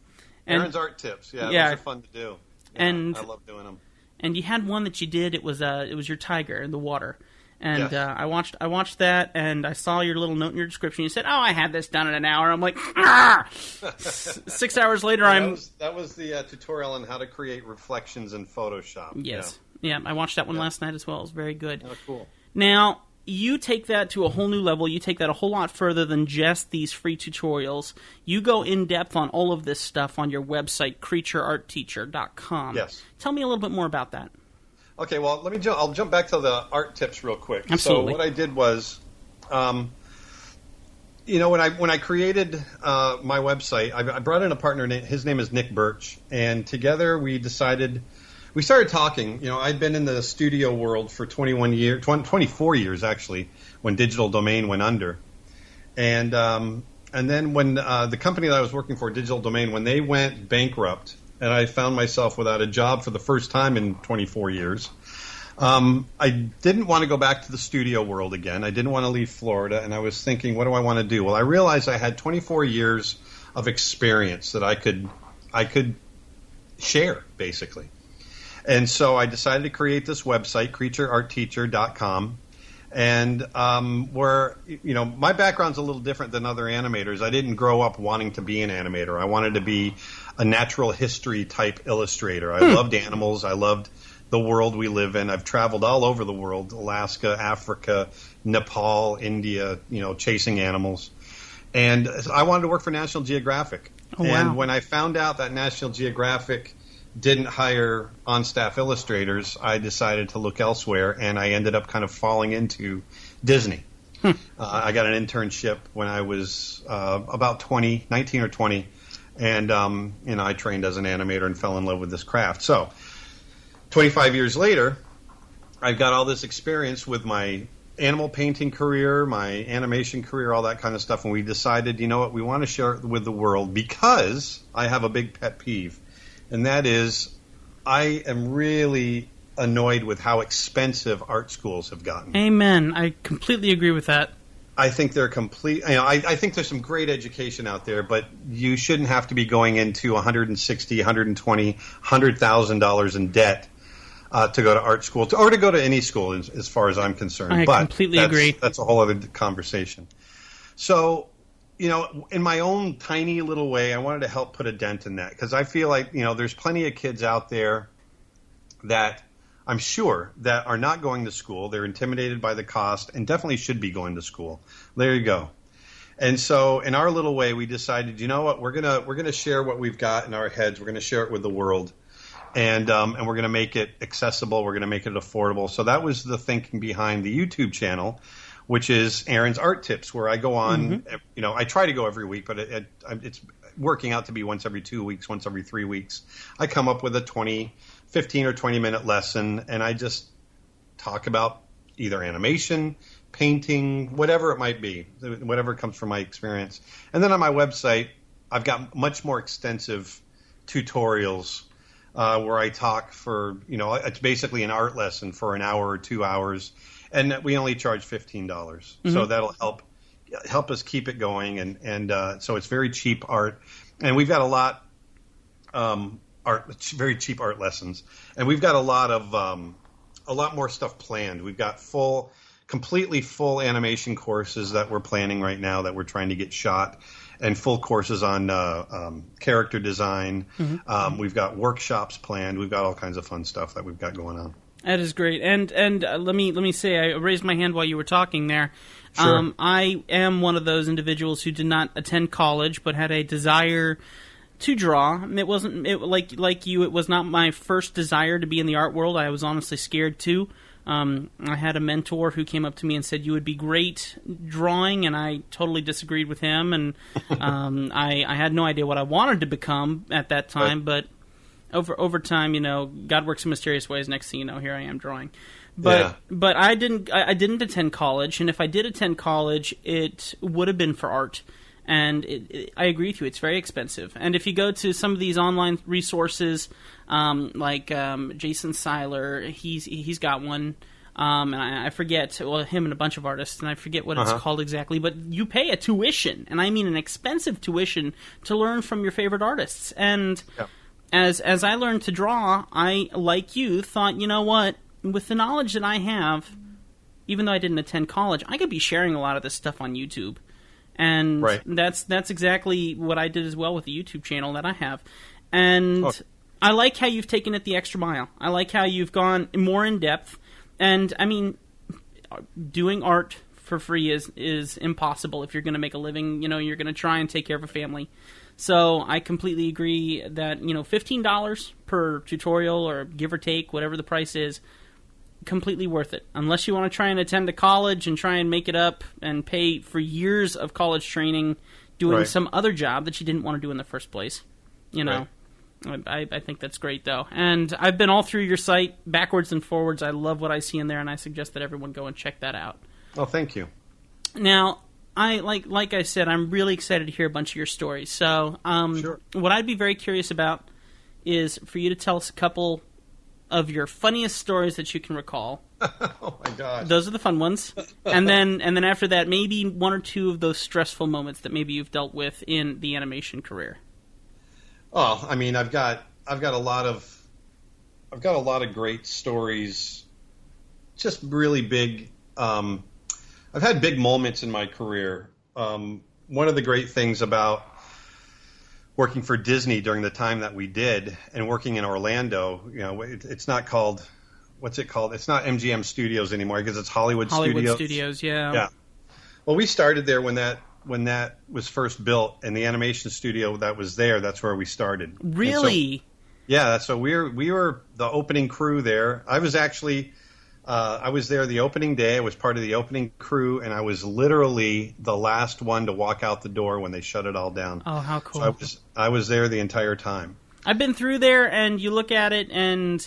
And Aaron's Art Tips. Yeah, those are fun to do. Yeah, and I love doing them. And you had one that you did. It was your tiger in the water. And Yes. I watched that, and I saw your little note in your description. You said, "Oh, I had this done in an hour." I'm like, 6 hours later, That was the tutorial on how to create reflections in Photoshop. Yes, yeah. I watched that one last night as well. It was very good. Oh, cool. Now, you take that to a whole new level. You take that a whole lot further than just these free tutorials. You go in depth on all of this stuff on your website, creatureartteacher.com. Yes. Tell me a little bit more about that. Okay, well, I'll jump back to the art tips real quick. Absolutely. So what I did was, when I created my website, I brought in a partner. His name is Nick Birch, and together we started talking. I'd been in the studio world for 24 years actually, when Digital Domain went under, and then when the company that I was working for, Digital Domain, when they went bankrupt, and I found myself without a job for the first time in 24 years. I didn't want to go back to the studio world again. I didn't want to leave Florida, and I was thinking, what do I want to do? Well, I realized I had 24 years of experience that I could share, basically. And so I decided to create this website, creatureartteacher.com. And where, my background's a little different than other animators. I didn't grow up wanting to be an animator. I wanted to be a natural history type illustrator. I loved animals. I loved the world we live in. I've traveled all over the world, Alaska, Africa, Nepal, India, chasing animals. And I wanted to work for National Geographic. Oh, wow. And when I found out that National Geographic didn't hire on-staff illustrators, I decided to look elsewhere, and I ended up kind of falling into Disney. I got an internship when I was about 19 or 20, and I trained as an animator and fell in love with this craft. So 25 years later, I've got all this experience with my animal painting career, my animation career, all that kind of stuff, and we decided, we want to share it with the world, because I have a big pet peeve. And that is, I am really annoyed with how expensive art schools have gotten. Amen. I completely agree with that. I think they're complete. I think there's some great education out there, but you shouldn't have to be going into $160,000, $120,000, $100,000 in debt to go to art school, or to go to any school, as far as I'm concerned. I completely agree. That's a whole other conversation. So, in my own tiny little way, I wanted to help put a dent in that, because I feel like, there's plenty of kids out there that I'm sure that are not going to school. They're intimidated by the cost and definitely should be going to school. There you go. And so in our little way, we decided, you know what, we're gonna share what we've got in our heads. We're gonna share it with the world, and we're gonna make it accessible. We're gonna make it affordable. So that was the thinking behind the YouTube channel, which is Aaron's Art Tips, where I go on. I try to go every week, but it's working out to be once every 2 weeks, once every 3 weeks. I come up with a 15 or 20-minute lesson, and I just talk about either animation, painting, whatever it might be, whatever comes from my experience. And then on my website, I've got much more extensive tutorials where I talk for, it's basically an art lesson for an hour or 2 hours, and we only charge $15. So that'll help us keep it going, and so it's very cheap art, and we've got a lot very cheap art lessons, and we've got a lot more stuff planned. We've got completely full animation courses that we're planning right now that we're trying to get shot, and full courses on character design. We've got workshops planned. We've got all kinds of fun stuff that we've got going on. That is great. And let me say, I raised my hand while you were talking there. Sure. I am one of those individuals who did not attend college, but had a desire to draw. It wasn't like you. It was not my first desire to be in the art world. I was honestly scared too. I had a mentor who came up to me and said, "You would be great drawing," and I totally disagreed with him. And I had no idea what I wanted to become at that time. Right. But over time, God works in mysterious ways. Next thing you know, here I am drawing. But I didn't attend college, and if I did attend college, it would have been for art. And I agree with you; it's very expensive. And if you go to some of these online resources, like Jason Seiler, he's got one, and I forget. Well, him and a bunch of artists, and I forget what it's called exactly. But you pay a tuition, and I mean an expensive tuition, to learn from your favorite artists. And as I learned to draw, I, like you, thought, you know what? With the knowledge that I have, even though I didn't attend college, I could be sharing a lot of this stuff on YouTube. And that's exactly what I did as well with the YouTube channel that I have. And I like how you've taken it the extra mile. I like how you've gone more in depth. And, I mean, doing art for free is impossible if you're going to make a living. You're going to try and take care of a family. So I completely agree that, $15 per tutorial, or give or take, whatever the price is, completely worth it. Unless you want to try and attend a college and try and make it up and pay for years of college training doing some other job that you didn't want to do in the first place. I think that's great, though. And I've been all through your site, backwards and forwards. I love what I see in there, and I suggest that everyone go and check that out. Oh, thank you. Now, I like I said, I'm really excited to hear a bunch of your stories. So what I'd be very curious about is for you to tell us a couple of your funniest stories that you can recall. Oh my gosh. Those are the fun ones. And then after that, maybe one or two of those stressful moments that maybe you've dealt with in the animation career. Oh, I mean, I've got a lot of great stories. Just really big. I've had big moments in my career. One of the great things about working for Disney during the time that we did, and working in Orlando, it's not called, what's it called? It's not MGM Studios anymore, because it's Hollywood Studios, yeah. Yeah. Well, we started there when that was first built, and the animation studio that was there, that's where we started. Really? So we were the opening crew there. I was actually I was there the opening day. I was part of the opening crew, and I was literally the last one to walk out the door when they shut it all down. Oh, how cool. So I was there the entire time. I've been through there, and you look at it, and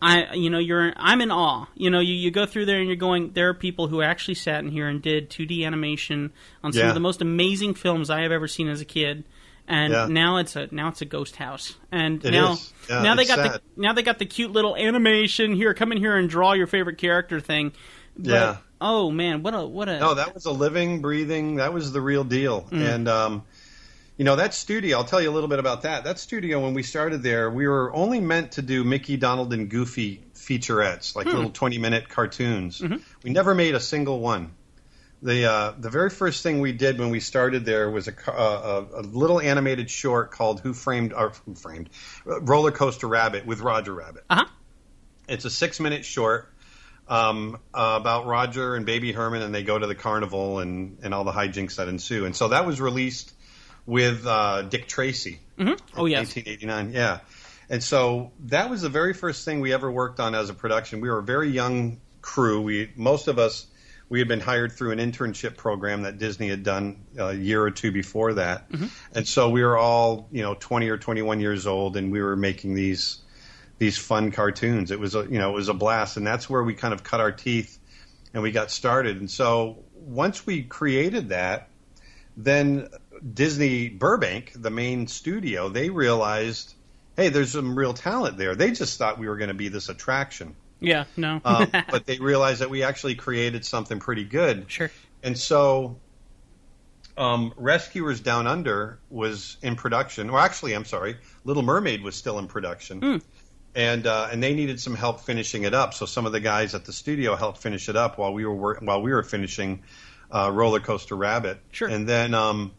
I'm in awe. You go through there, and you're going, there are people who actually sat in here and did 2D animation on some of the most amazing films I have ever seen as a kid. And now it's a ghost house. And It now is. Yeah, now they it's got sad. they got the cute little animation here. Come in here and draw your favorite character thing. But, Yeah. oh man, what a No, that was a living, breathing. That was the real deal. And that studio. I'll tell you a little bit about that. That studio, when we started there, we were only meant to do Mickey, Donald, and Goofy featurettes, like little 20-minute cartoons. We never made a single one. The very first thing we did when we started there was a little animated short called Who Framed Roller Coaster Rabbit with Roger Rabbit. It's a 6-minute short about Roger and Baby Herman, and they go to the carnival and all the hijinks that ensue. And so that was released with Dick Tracy. Oh yes, 1989. Yeah. And so that was the very first thing we ever worked on as a production. We were a very young crew. Most of us had been hired through an internship program that Disney had done a year or two before that. And so we were all, 20 or 21 years old, and we were making these fun cartoons. It was a blast, and that's where we kind of cut our teeth and we got started. And so once we created that, then Disney Burbank, the main studio, they realized, hey, there's some real talent there. They just thought we were going to be this attraction. Yeah, no. But they realized that we actually created something pretty good. Sure. And so Rescuers Down Under was in production. Or actually, I'm sorry, Little Mermaid was still in production. And they needed some help finishing it up. So some of the guys at the studio helped finish it up while we were finishing Roller Coaster Rabbit. Sure. And then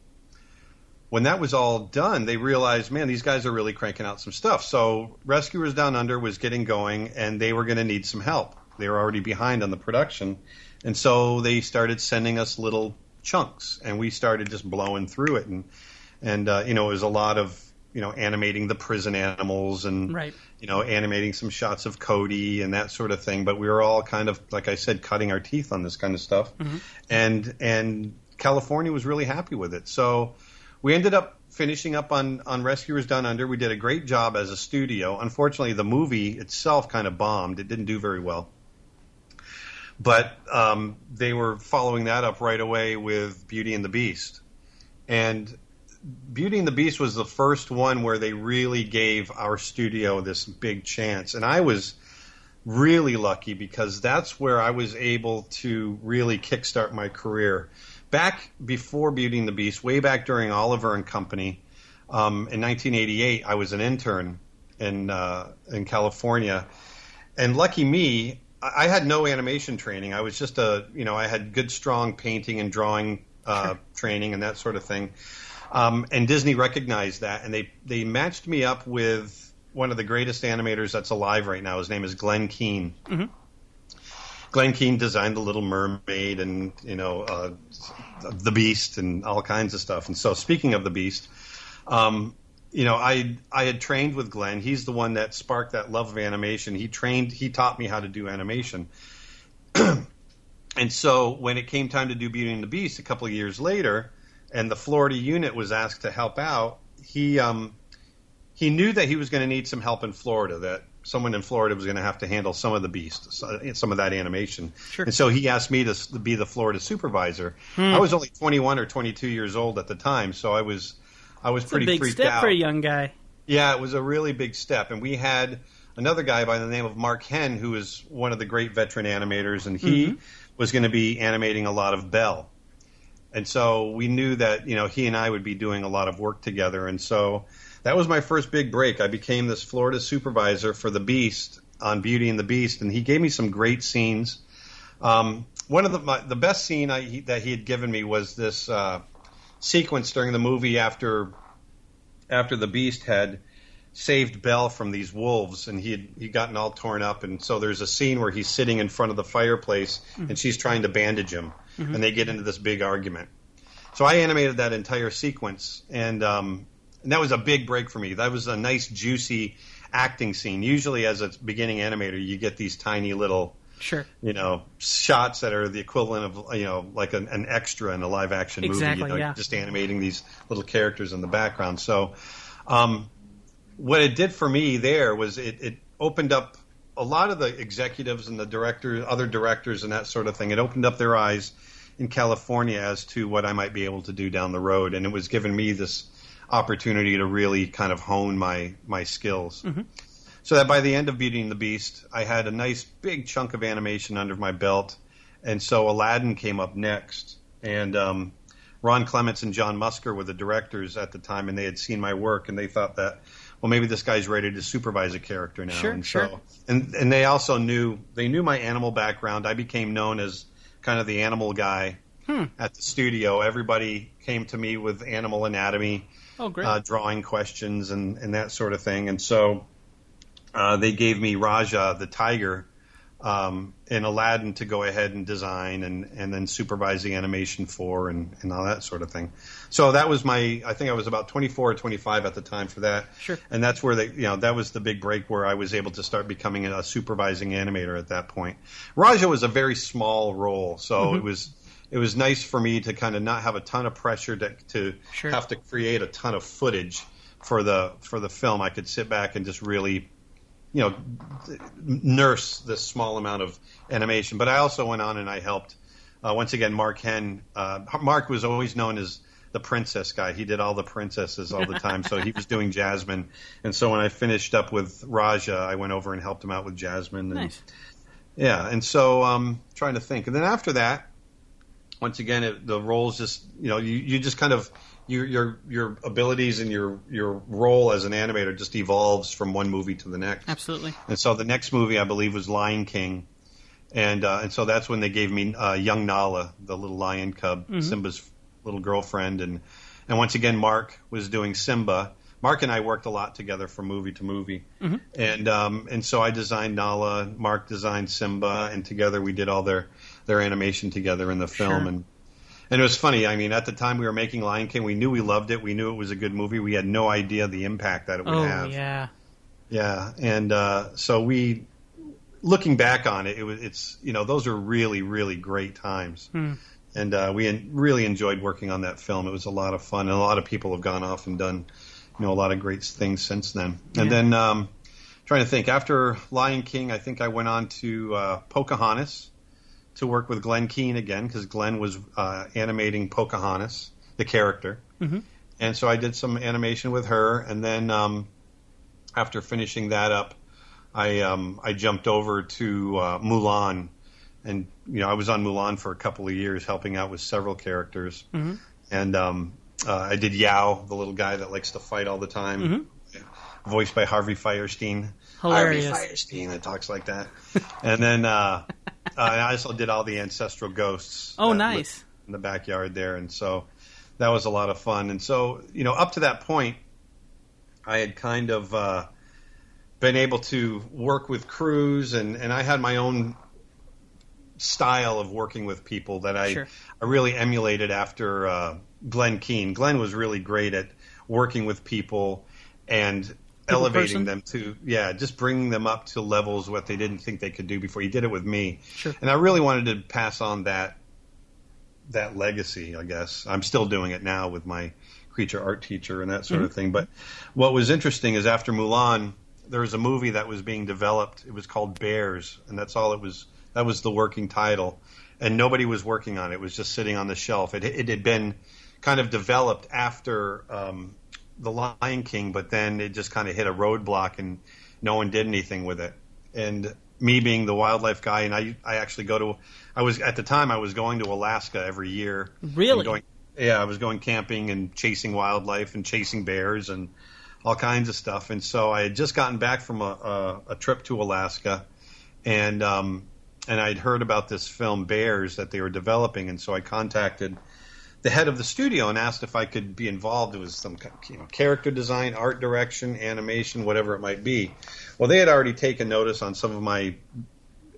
when that was all done, they realized, man, these guys are really cranking out some stuff. So Rescuers Down Under was getting going, and they were going to need some help. They were already behind on the production. And so they started sending us little chunks, and we started just blowing through it. And it was a lot of, animating the prison animals and, Right. Animating some shots of Cody and that sort of thing. But we were all kind of, like I said, cutting our teeth on this kind of stuff. And California was really happy with it. So we ended up finishing up on Rescuers Down Under. We did a great job as a studio. Unfortunately, the movie itself kind of bombed. It didn't do very well. But they were following that up right away with Beauty and the Beast. And Beauty and the Beast was the first one where they really gave our studio this big chance. And I was really lucky because that's where I was able to really kickstart my career. Back before Beauty and the Beast, way back during Oliver and Company, in 1988, I was an intern in California, and lucky me, I had no animation training. I was just I had good, strong painting and drawing training and that sort of thing. And Disney recognized that, and they matched me up with one of the greatest animators that's alive right now. His name is Glenn Keane. Glenn Keane designed The Little Mermaid and, The Beast and all kinds of stuff. And so speaking of The Beast, I had trained with Glenn. He's the one that sparked that love of animation. He taught me how to do animation. And so when it came time to do Beauty and the Beast a couple of years later, and the Florida unit was asked to help out, he knew that he was going to need some help in Florida, that someone in Florida was going to have to handle some of the Beast, some of that animation. Sure. And so he asked me to be the Florida supervisor. I was only 21 or 22 years old at the time, so I was pretty big freaked step out. for a young guy. Yeah, it was a really big step. And we had another guy by the name of Mark Henn, who is one of the great veteran animators, and he was going to be animating a lot of Belle. And so we knew that, he and I would be doing a lot of work together. And so that was my first big break. I became this Florida supervisor for the Beast on Beauty and the Beast, and he gave me some great scenes. One of the best scene that he had given me was this sequence during the movie after the Beast had saved Belle from these wolves, and he'd gotten all torn up. And so there's a scene where he's sitting in front of the fireplace, and she's trying to bandage him, and they get into this big argument. So I animated that entire sequence, and that was a big break for me. That was a nice, juicy acting scene. Usually as a beginning animator, you get these tiny little shots that are the equivalent of, like an extra in a live action movie. Exactly, yeah. Just animating these little characters in the background. So what it did for me there was it opened up a lot of the executives and the directors, other directors and that sort of thing. It opened up their eyes in California as to what I might be able to do down the road. And it was giving me this opportunity to really kind of hone my skills. So that by the end of Beauty and the Beast, I had a nice big chunk of animation under my belt. And so Aladdin came up next. And Ron Clements and John Musker were the directors at the time, and they had seen my work, and they thought that, well, maybe this guy's ready to supervise a character now. Sure, and sure. so, and they also knew my animal background. I became known as kind of the animal guy at the studio. Everybody came to me with animal anatomy, drawing questions, and that sort of thing. And so they gave me Raja, the tiger, and Aladdin to go ahead and design and then supervise the animation for and all that sort of thing. So that was I think I was about 24 or 25 at the time for that. Sure. And that's where that was the big break where I was able to start becoming a supervising animator at that point. Raja was a very small role, so it was nice for me to kind of not have a ton of pressure to have to create a ton of footage for the film. I could sit back and just really nurse this small amount of animation. But I also went on and I helped, once again, Mark Henn. Mark was always known as the princess guy. He did all the princesses all the time, so he was doing Jasmine. And so when I finished up with Raja, I went over and helped him out with Jasmine. And, nice. Yeah, and so trying to think. And then after that, once again, the roles just, you just kind of, your abilities and your role as an animator just evolves from one movie to the next. Absolutely. And so the next movie, I believe, was Lion King, and so that's when they gave me young Nala, the little lion cub, Simba's little girlfriend, and once again, Mark was doing Simba. Mark and I worked a lot together from movie to movie, and so I designed Nala, Mark designed Simba, and together we did all their animation together in the film. Sure. And it was funny. I mean, at the time we were making Lion King, we knew we loved it. We knew it was a good movie. We had no idea the impact that it would have. Oh, yeah. Yeah. And so looking back on it, it's those are really, really great times. And we really enjoyed working on that film. It was a lot of fun. And a lot of people have gone off and done, a lot of great things since then. Yeah. And then trying to think, after Lion King, I think I went on to Pocahontas, to work with Glenn Keane again, because Glenn was animating Pocahontas, the character. And so I did some animation with her, and then after finishing that up, I jumped over to Mulan, and I was on Mulan for a couple of years, helping out with several characters. And I did Yao, the little guy that likes to fight all the time, voiced by Harvey Fierstein. Hilarious. Harvey Fierstein that talks like that. And then I also did all the ancestral ghosts. Oh, nice. In the backyard there. And so that was a lot of fun. And so, up to that point, I had kind of been able to work with crews, and I had my own style of working with people that I really emulated after Glenn Keane. Glenn was really great at working with people and elevating them to, just bringing them up to levels what they didn't think they could do before. He did it with me. Sure. And I really wanted to pass on that legacy, I guess. I'm still doing it now with my creature art teacher and that sort of thing. But what was interesting is after Mulan, there was a movie that was being developed. It was called Bears, and that's all it was. That was the working title. And nobody was working on it. It was just sitting on the shelf. It had been kind of developed after The Lion King, but then it just kind of hit a roadblock and no one did anything with it. And me being the wildlife guy, and I actually at the time I was going to Alaska every year. Really? I was going camping and chasing wildlife and chasing bears and all kinds of stuff. And so I had just gotten back from a trip to Alaska, and I'd heard about this film Bears that they were developing, and so I contacted the head of the studio and asked if I could be involved. It was some character design, art direction, animation, whatever it might be. Well, they had already taken notice on some of my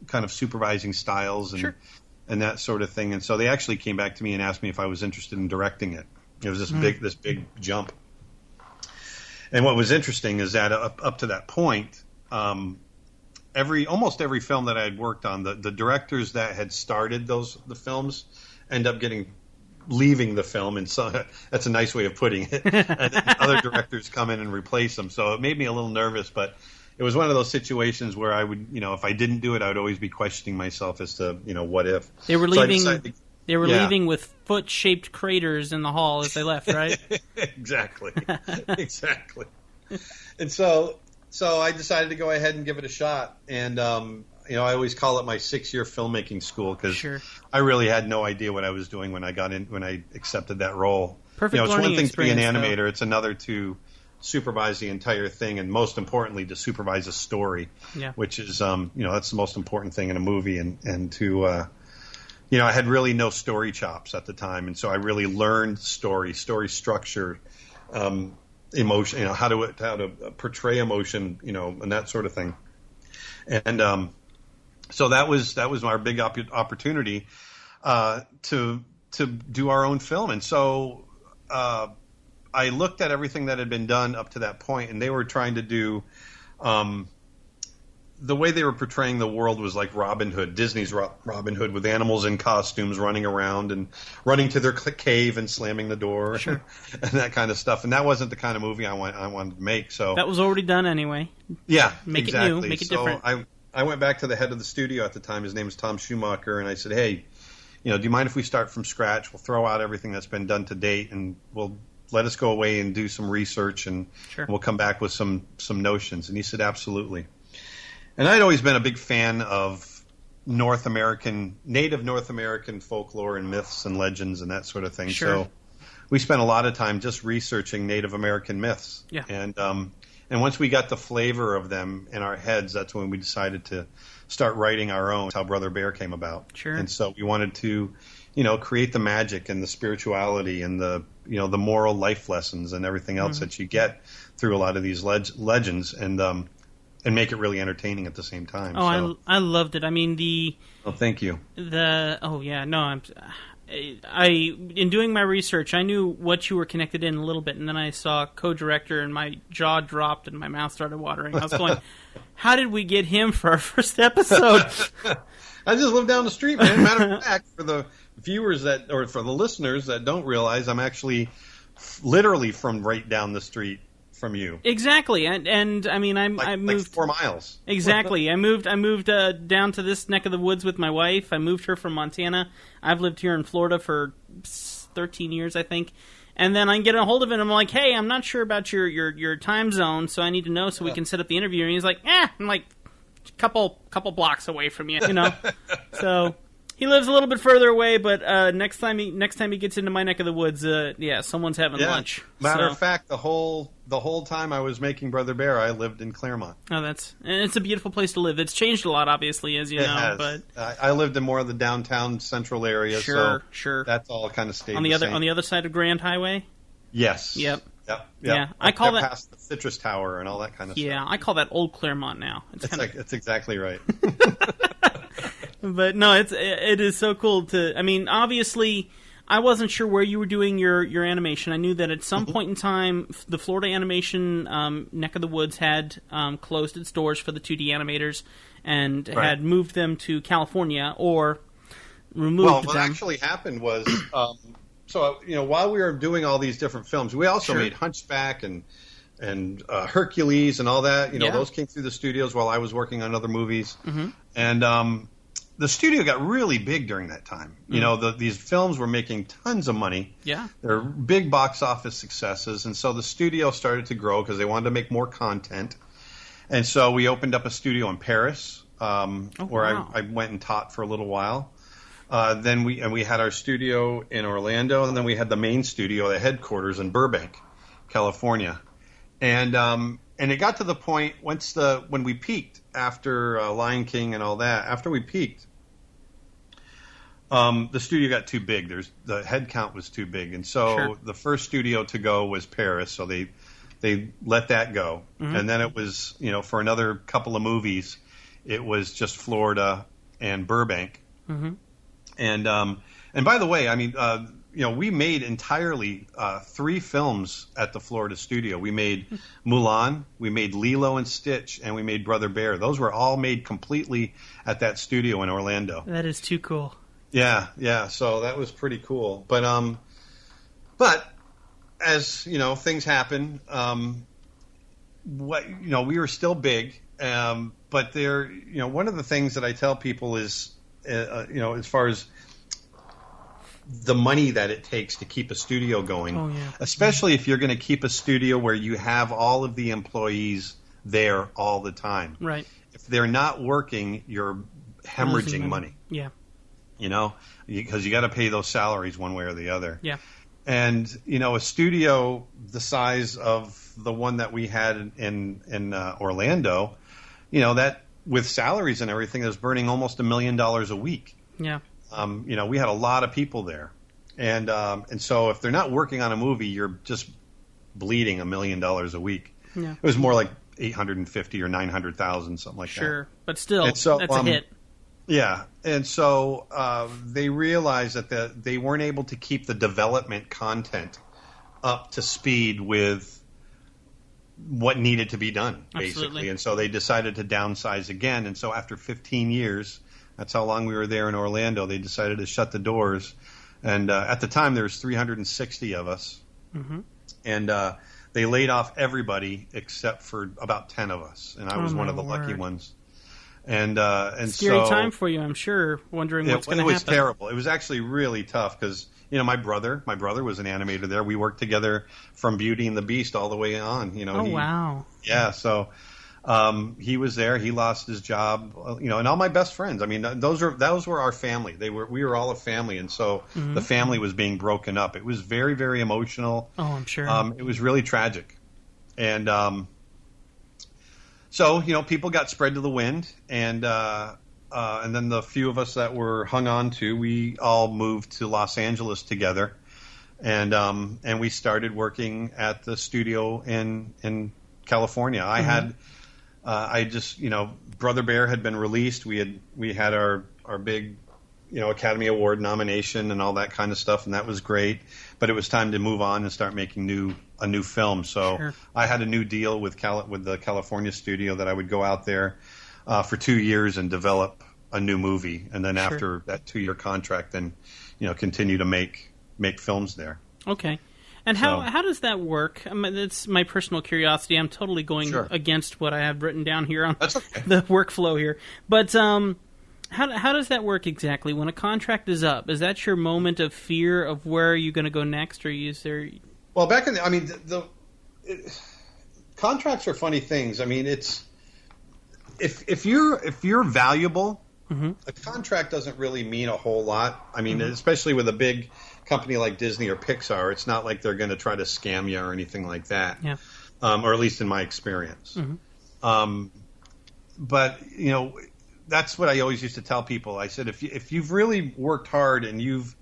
kind of supervising styles and that sort of thing, and so they actually came back to me and asked me if I was interested in directing it. It was this big jump. And what was interesting is that up to that point, almost every film that I had worked on, the directors that had started the films end up leaving the film, and so that's a nice way of putting it. And then other directors come in and replace them. So it made me a little nervous, but it was one of those situations where I would, if I didn't do it, I would always be questioning myself as to, what if. They were leaving They were Yeah. leaving with foot-shaped craters in the hall as they left, right? Exactly. Exactly. And so I decided to go ahead and give it a shot. And, I always call it my 6-year filmmaking school because Sure. I really had no idea what I was doing when I accepted that role. Perfect It's learning one thing to be an experience, animator. though. It's another to supervise the entire thing, and most importantly, to supervise a story, Yeah. which is, that's the most important thing in a movie. And to, I had really no story chops at the time, and so I really learned story structure, emotion, how to portray emotion, and that sort of thing. And so that was our big opportunity to do our own film. And so I looked at everything that had been done up to that point, and they were trying to do the way they were portraying the world was like Robin Hood, Disney's Robin Hood, with animals in costumes running around and running to their cave and slamming the door, Sure. and that kind of stuff. And that wasn't the kind of movie I wanted to make. So That was already done anyway. yeah, Make it exactly. new, make it so different. I went back to the head of the studio at the time. His name was Tom Schumacher, and I said, hey, do you mind if we start from scratch? We'll throw out everything that's been done to date, and we'll let us go away and do some research, and Sure. we'll come back with some notions. And he said, absolutely. And I'd always been a big fan of Native North American folklore and myths and legends and that sort of thing. Sure. So we spent a lot of time just researching Native American myths. Yeah. And once we got the flavor of them in our heads, that's when we decided to start writing our own. That's how Brother Bear came about. Sure. And so we wanted to, create the magic and the spirituality and the moral life lessons and everything else that you get through a lot of these legends, and make it really entertaining at the same time. Oh, I loved it. I mean, thank you. In doing my research, I knew what you were connected in a little bit, and then I saw co-director, and my jaw dropped, and my mouth started watering. I was going, how did we get him for our first episode? I just live down the street, man. Matter of fact, for the viewers or for the listeners that don't realize, I'm actually literally from right down the street from you. Exactly, and I mean, I moved like 4 miles. Exactly. I moved down to this neck of the woods with my wife. I moved her from Montana. I've lived here in Florida for 13 years, I think. And then I get a hold of it, and I'm like, hey, I'm not sure about your time zone, so I need to know so we can set up the interview. And he's like, I'm like a couple blocks away from you, So he lives a little bit further away, but next time he gets into my neck of the woods, someone's having lunch. Matter of fact, the whole time I was making Brother Bear, I lived in Claremont. Oh, it's a beautiful place to live. It's changed a lot, obviously, as you know. Has. But I lived in more of the downtown central area. Sure. That's all kind of stayed on the same. other side of Grand Highway. Yes. Yep. Yeah. I call that past the Citrus Tower and all that kind of stuff. Yeah, I call that Old Claremont now. It's exactly right. But no, it is so cool to. I mean, obviously, I wasn't sure where you were doing your animation. I knew that at some point in time, the Florida animation neck of the woods had closed its doors for the 2D animators and had moved them to California or removed them. Well, what actually happened was, while we were doing all these different films, we also made Hunchback and Hercules and all that. Those came through the studios while I was working on other movies. Mm-hmm. And the studio got really big during that time. These films were making tons of money. Yeah. They're big box office successes. And so the studio started to grow because they wanted to make more content. And so we opened up a studio in Paris where I went and taught for a little while. Then we had our studio in Orlando, and then we had the main studio, the headquarters in Burbank, California. And it got to the point when we peaked after Lion King and all that. After we peaked, the studio got too big. The head count was too big, and so the first studio to go was Paris. So they let that go, and then it was for another couple of movies, it was just Florida and Burbank. Mm-hmm. And by the way, I mean. We made entirely 3 films at the Florida studio. We made Mulan, we made Lilo and Stitch, and we made Brother Bear. Those were all made completely at that studio in Orlando. That is too cool. Yeah. So that was pretty cool. But as things happen, we were still big. But one of the things that I tell people is, as far as the money that it takes to keep a studio going. Oh, yeah. Especially if you're going to keep a studio where you have all of the employees there all the time. Right. If they're not working, you're hemorrhaging money. Yeah. You know, because you got to pay those salaries one way or the other. Yeah. And, you know, a studio the size of the one that we had in Orlando, you know, that with salaries and everything is burning almost $1 million a week. Yeah. You know, we had a lot of people there. And so if they're not working on a movie, you're just bleeding $1 million a week. Yeah. It was more like 850 or 900,000, something like that. Sure. But still, so, that's a hit. Yeah, and so they realized that they weren't able to keep the development content up to speed with what needed to be done, basically. Absolutely. And so they decided to downsize again. And so after 15 years, that's how long we were there in Orlando, they decided to shut the doors. And at the time, there was 360 of us. Mm-hmm. And they laid off everybody except for about 10 of us. And I was one of the lucky ones. And scary so, time for you, I'm sure. Wondering what's going to happen. It was terrible. It was actually really tough because, you know, my brother was an animator there. We worked together from Beauty and the Beast all the way on. You know. Wow. Yeah. So he was there. He lost his job. You know, and all my best friends. I mean, those were our family. We were all a family, and so the family was being broken up. It was very, very emotional. Oh, I'm sure. It was really tragic, and. So, you know, people got spread to the wind, and then the few of us that were hung on to, we all moved to Los Angeles together, and we started working at the studio in California. I just, you know, Brother Bear had been released. We had our big, you know, Academy Award nomination and all that kind of stuff, and that was great. But it was time to move on and start making a new film. So sure. I had a new deal with the California studio that I would go out there for 2 years and develop a new movie, and then after that 2-year contract, then, you know, continue to make films there. Okay. And how does that work? I mean, it's my personal curiosity. I'm totally going against what I have written down here on the workflow here. But how does that work exactly? When a contract is up, is that your moment of fear of where are you going to go next, or is there? Well, back in contracts are funny things. I mean, it's if you're valuable, a contract doesn't really mean a whole lot. I mean, especially with a big company like Disney or Pixar, it's not like they're going to try to scam you or anything like that. Yeah. Or at least in my experience. But you know, that's what I always used to tell people. I said, if you've really worked hard and you've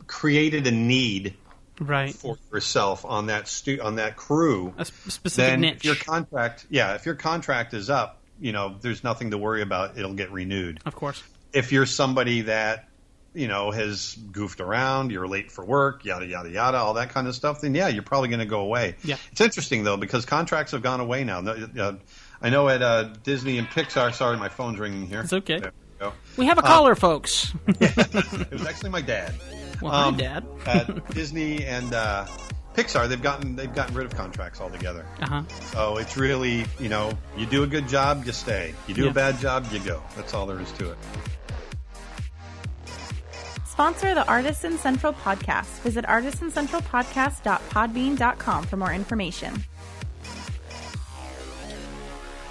created a need for yourself on that crew, a specific niche. If your contract is up, you know, there's nothing to worry about. It'll get renewed. Of course. If you're somebody that, you know, has goofed around, you're late for work, yada, yada, yada, all that kind of stuff, then yeah, you're probably going to go away. Yeah. It's interesting, though, because contracts have gone away now. I know at Disney and Pixar, sorry, my phone's ringing here. It's okay. There we go. We have a caller, folks. It was actually my dad. Well, hi, Dad. At Disney and Pixar, they've gotten rid of contracts altogether. So it's really, you know, you do a good job, you stay. You do a bad job, you go. That's all there is to it. Sponsor the Artisan Central Podcast. Visit artisancentralpodcast.podbean.com for more information.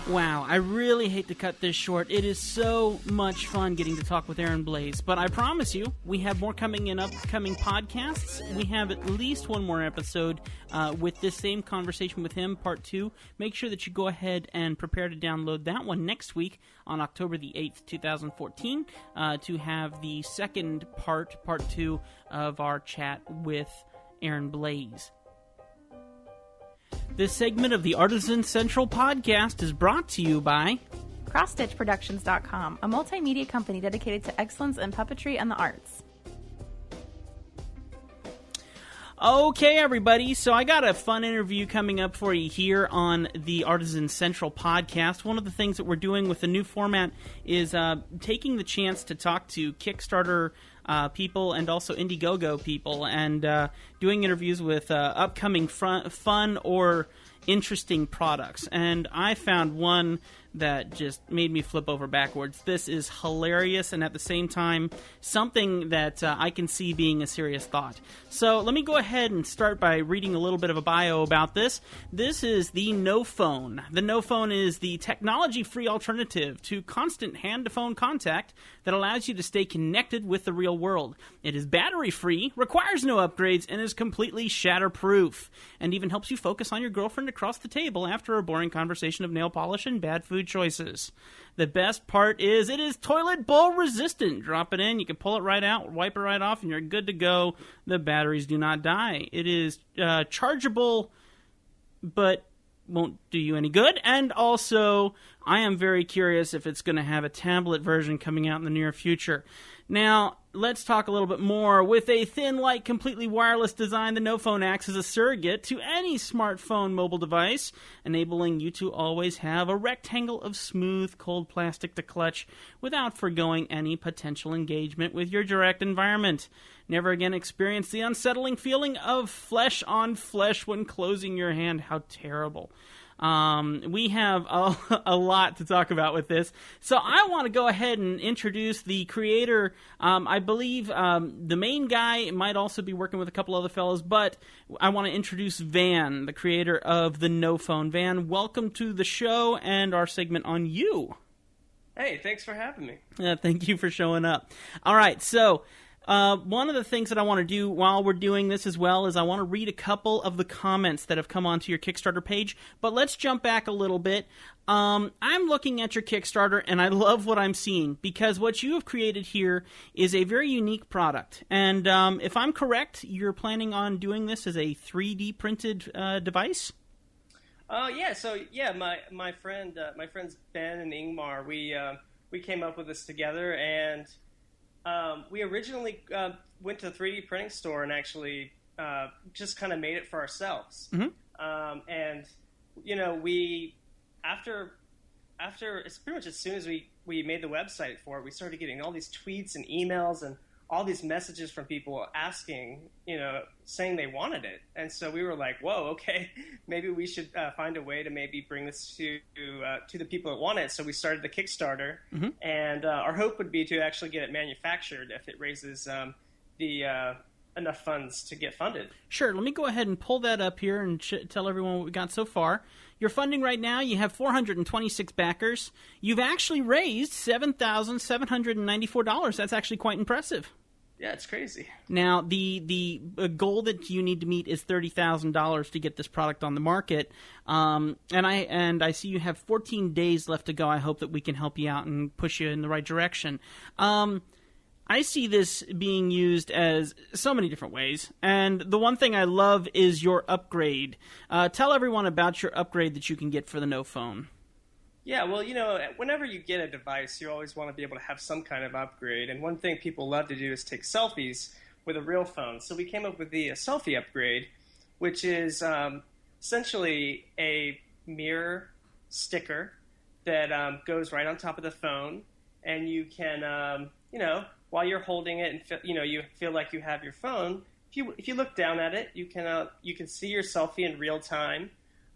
Wow, I really hate to cut this short. It is so much fun getting to talk with Aaron Blaise, but I promise you, we have more coming in upcoming podcasts. We have at least one more episode with this same conversation with him, part 2. Make sure that you go ahead and prepare to download that one next week on October the 8th, 2014, to have the second part 2 of our chat with Aaron Blaise. This segment of the Artisan Central Podcast is brought to you by CrossStitchProductions.com, a multimedia company dedicated to excellence in puppetry and the arts. Okay, everybody, so I got a fun interview coming up for you here on the Artisan Central Podcast. One of the things that we're doing with the new format is taking the chance to talk to Kickstarter people and also Indiegogo people, and doing interviews with upcoming fun or interesting products. And I found one that just made me flip over backwards. This is hilarious, and at the same time, something that I can see being a serious thought. So let me go ahead and start by reading a little bit of a bio about this. This is the No Phone. The No Phone is the technology-free alternative to constant hand-to-phone contact that allows you to stay connected with the real world. It is battery-free, requires no upgrades, and is completely shatterproof, and even helps you focus on your girlfriend across the table after a boring conversation of nail polish and bad food choices. The best part is it is toilet bowl resistant. Drop it in, you can pull it right out, wipe it right off, and you're good to go. The batteries do not die. It is chargeable, but won't do you any good. And also, I am very curious if it's going to have a tablet version coming out in the near future. Now, let's talk a little bit more. With a thin, light, completely wireless design, the No Phone acts as a surrogate to any smartphone mobile device, enabling you to always have a rectangle of smooth, cold plastic to clutch without foregoing any potential engagement with your direct environment. Never again experience the unsettling feeling of flesh on flesh when closing your hand. How terrible. We have a lot to talk about with this. So I want to go ahead and introduce the creator. I believe the main guy might also be working with a couple other fellows, but I want to introduce Van, the creator of the No Phone. Van, welcome to the show and our segment on you. Hey, thanks for having me. Thank you for showing up. All right, so one of the things that I want to do while we're doing this as well is I want to read a couple of the comments that have come onto your Kickstarter page, but let's jump back a little bit. I'm looking at your Kickstarter, and I love what I'm seeing, because what you have created here is a very unique product. And if I'm correct, you're planning on doing this as a 3D printed device? My friends Ben and Ingmar, we came up with this together, and we originally went to the 3D printing store and actually just kind of made it for ourselves. Mm-hmm. And you know, we after it's pretty much as soon as we made the website for it, we started getting all these tweets and emails and all these messages from people asking, you know, saying they wanted it. And so we were like, whoa, okay, maybe we should find a way to maybe bring this to the people that want it. So we started the Kickstarter, mm-hmm. and our hope would be to actually get it manufactured if it raises enough funds to get funded. Sure. Let me go ahead and pull that up here and tell everyone what we got so far. Your funding right now, you have 426 backers. You've actually raised $7,794. That's actually quite impressive. Yeah, it's crazy. Now, the goal that you need to meet is $30,000 to get this product on the market. And I see you have 14 days left to go. I hope that we can help you out and push you in the right direction. I see this being used as so many different ways, and the one thing I love is your upgrade. Tell everyone about your upgrade that you can get for the No Phone. Yeah, well, you know, whenever you get a device, you always want to be able to have some kind of upgrade, and one thing people love to do is take selfies with a real phone. So we came up with the selfie upgrade, which is essentially a mirror sticker that goes right on top of the phone, and you can, while you're holding it and you feel like you have your phone, if you look down at it, you can see your selfie in real time,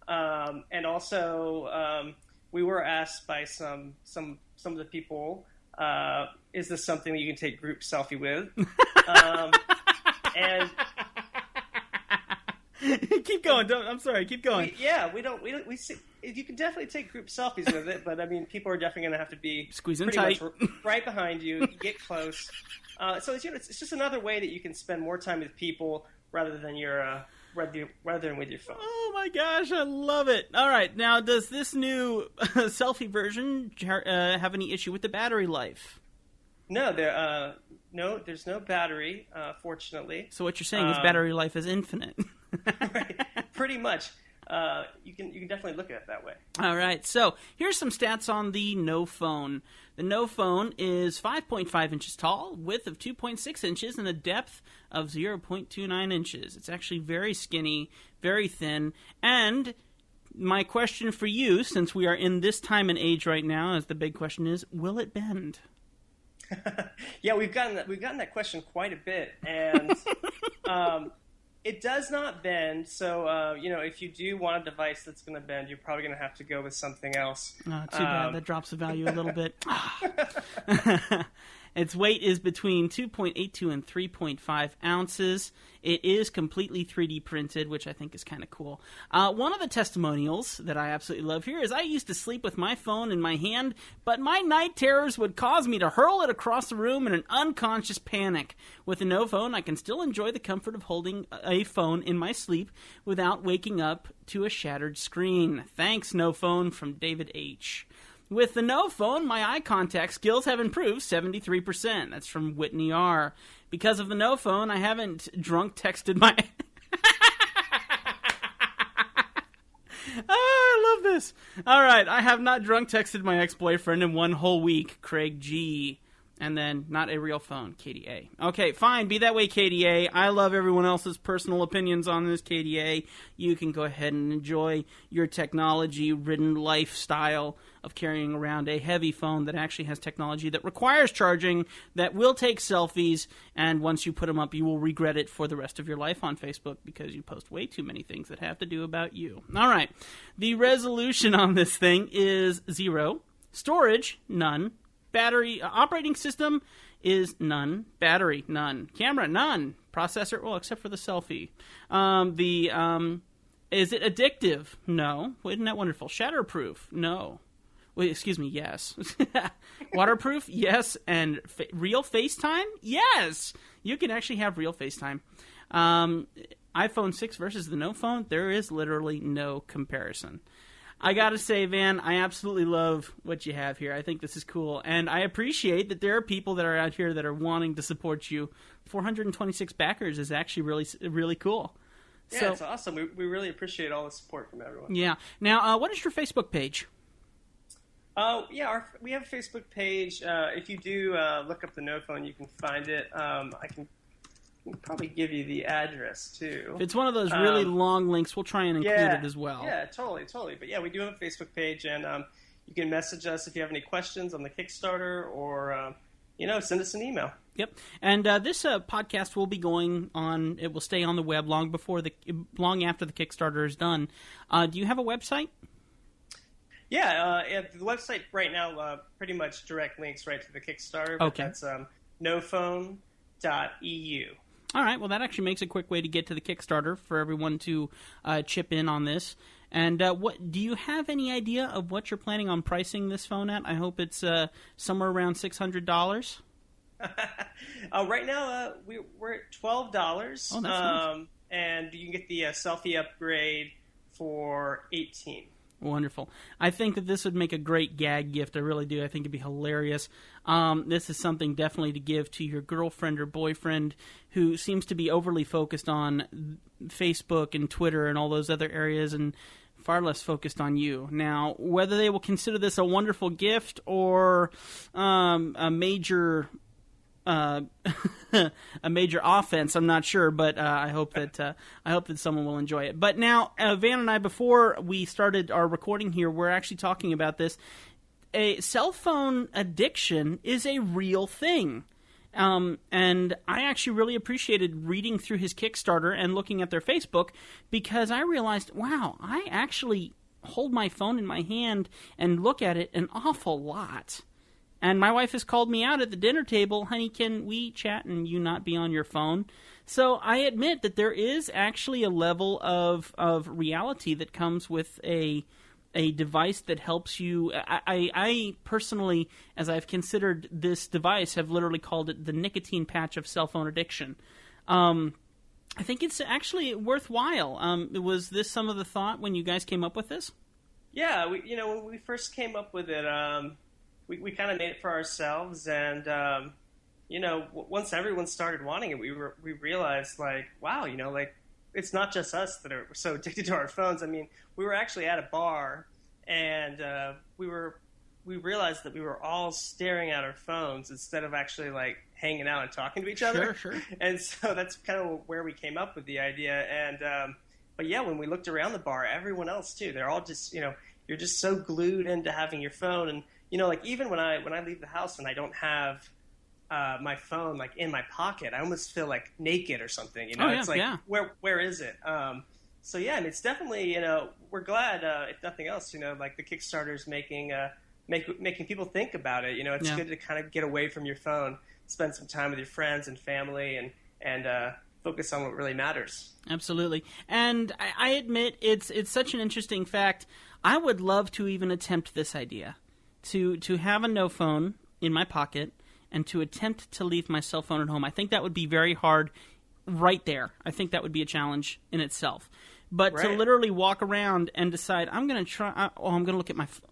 and also we were asked by some of the people, is this something that you can take group selfie with? And keep going. I'm sorry. Keep going. We see, you can definitely take group selfies with it, but I mean, people are definitely going to have to be squeezing tight, much right behind you, get close. So it's just another way that you can spend more time with people rather than with your phone. Oh my gosh, I love it! All right, now does this new selfie version have any issue with the battery life? No, there's no battery, fortunately. So what you're saying is battery life is infinite. Right, pretty much. You can definitely look at it that way. All right, so here's some stats on the No Phone. The No Phone is 5.5 inches tall, width of 2.6 inches, and a depth of 0.29 inches. It's actually very skinny, very thin, and my question for you, since we are in this time and age right now, as the big question is, will it bend? Yeah, we've gotten that question quite a bit, and It does not bend, so if you do want a device that's going to bend, you're probably going to have to go with something else. Too bad. That drops the value a little bit. Its weight is between 2.82 and 3.5 ounces. It is completely 3D printed, which I think is kind of cool. One of the testimonials that I absolutely love here is I used to sleep with my phone in my hand, but my night terrors would cause me to hurl it across the room in an unconscious panic. With a no phone, I can still enjoy the comfort of holding a phone in my sleep without waking up to a shattered screen. Thanks, no phone, from David H. With the no phone, my eye contact skills have improved 73%. That's from Whitney R. Because of the no phone, I haven't drunk texted my... I love this. All right, I have not drunk texted my ex-boyfriend in 1 whole week, Craig G. And then, not a real phone, KDA. Okay, fine, be that way, KDA. I love everyone else's personal opinions on this, KDA. You can go ahead and enjoy your technology-ridden lifestyle of carrying around a heavy phone that actually has technology that requires charging, that will take selfies, and once you put them up, you will regret it for the rest of your life on Facebook because you post way too many things that have to do about you. All right, the resolution on this thing is 0. Storage, none. Battery, operating system is none. Battery, none. Camera, none. Processor, well, except for the selfie. Is it addictive? No. Well, isn't that wonderful? Shatterproof? No. Wait, excuse me, yes. Waterproof? Yes. And real FaceTime? Yes. You can actually have real FaceTime. iPhone 6 versus the no phone, there is literally no comparison. I gotta say, Van, I absolutely love what you have here. I think this is cool, and I appreciate that there are people that are out here that are wanting to support you. 426 backers is actually really, really cool. Yeah, so, it's awesome. We really appreciate all the support from everyone. Yeah. Now, what is your Facebook page? We have a Facebook page. If you do look up the no phone, you can find it. I can probably give you the address too. If it's one of those really long links, we'll try and include it as well. Yeah, totally. But yeah, we do have a Facebook page, and you can message us if you have any questions on the Kickstarter, or send us an email. Yep. And this podcast will be going on. It will stay on the web long after the Kickstarter is done. Do you have a website? Yeah, the website right now pretty much direct links right to the Kickstarter. But okay. That's nophone.eu. All right, well, that actually makes a quick way to get to the Kickstarter for everyone to chip in on this. And what do you have any idea of what you're planning on pricing this phone at? I hope it's somewhere around $600. Right now, we're at $12. Oh, that's nice. And you can get the selfie upgrade for $18. Wonderful. I think that this would make a great gag gift. I really do. I think it'd be hilarious. This is something definitely to give to your girlfriend or boyfriend who seems to be overly focused on Facebook and Twitter and all those other areas and far less focused on you. Now, whether they will consider this a wonderful gift or a major... a major offense, I'm not sure, but I hope that someone will enjoy it. But now, Van and I, before we started our recording here, we're actually talking about this. A cell phone addiction is a real thing. And I actually really appreciated reading through his Kickstarter and looking at their Facebook, because I realized, wow, I actually hold my phone in my hand and look at it an awful lot. And my wife has called me out at the dinner table, honey, can we chat and you not be on your phone? So I admit that there is actually a level of reality that comes with a device that helps you. I personally, as I've considered this device, have literally called it the nicotine patch of cell phone addiction. I think it's actually worthwhile. Was this some of the thought when you guys came up with this? Yeah, when we first came up with it, we kind of made it for ourselves, and once everyone started wanting it, we realized, like, wow, like, it's not just us that are so addicted to our phones. I mean, we were actually at a bar, and we realized that we were all staring at our phones instead of actually, like, hanging out and talking to each other. Sure. And so that's kind of where we came up with the idea. And but yeah, when we looked around the bar, everyone else too, they're all just, you're just so glued into having your phone. And like, even when I leave the house and I don't have my phone like in my pocket, I almost feel like naked or something. You know, Oh, yeah, it's like yeah. where is it? So yeah, and it's definitely, we're glad, if nothing else, like the Kickstarter's making people think about it. It's good to kind of get away from your phone, spend some time with your friends and family, and focus on what really matters. Absolutely. And I admit it's such an interesting fact. I would love to even attempt this idea, to have a no phone in my pocket and to attempt to leave my cell phone at home. I think that would be very hard right there. I think that would be a challenge in itself. But to literally walk around and decide, I'm going to try, I'm going to look at my phone.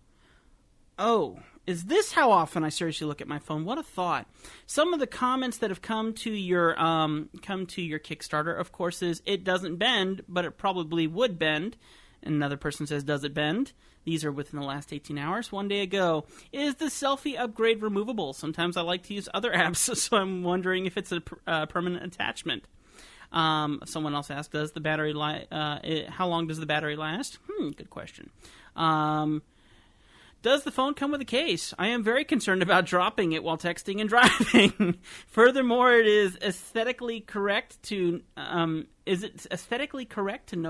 Oh, is this how often I seriously look at my phone? What a thought. Some of the comments that have come to your Kickstarter, of course, is it doesn't bend, but it probably would bend. Another person says, does it bend? These are within the last 18 hours. One day ago, is the selfie upgrade removable? Sometimes I like to use other apps, so I'm wondering if it's a permanent attachment. Someone else asked, does the battery how long does the battery last? Good question. Does the phone come with a case? I am very concerned about dropping it while texting and driving. Furthermore, it is aesthetically correct to no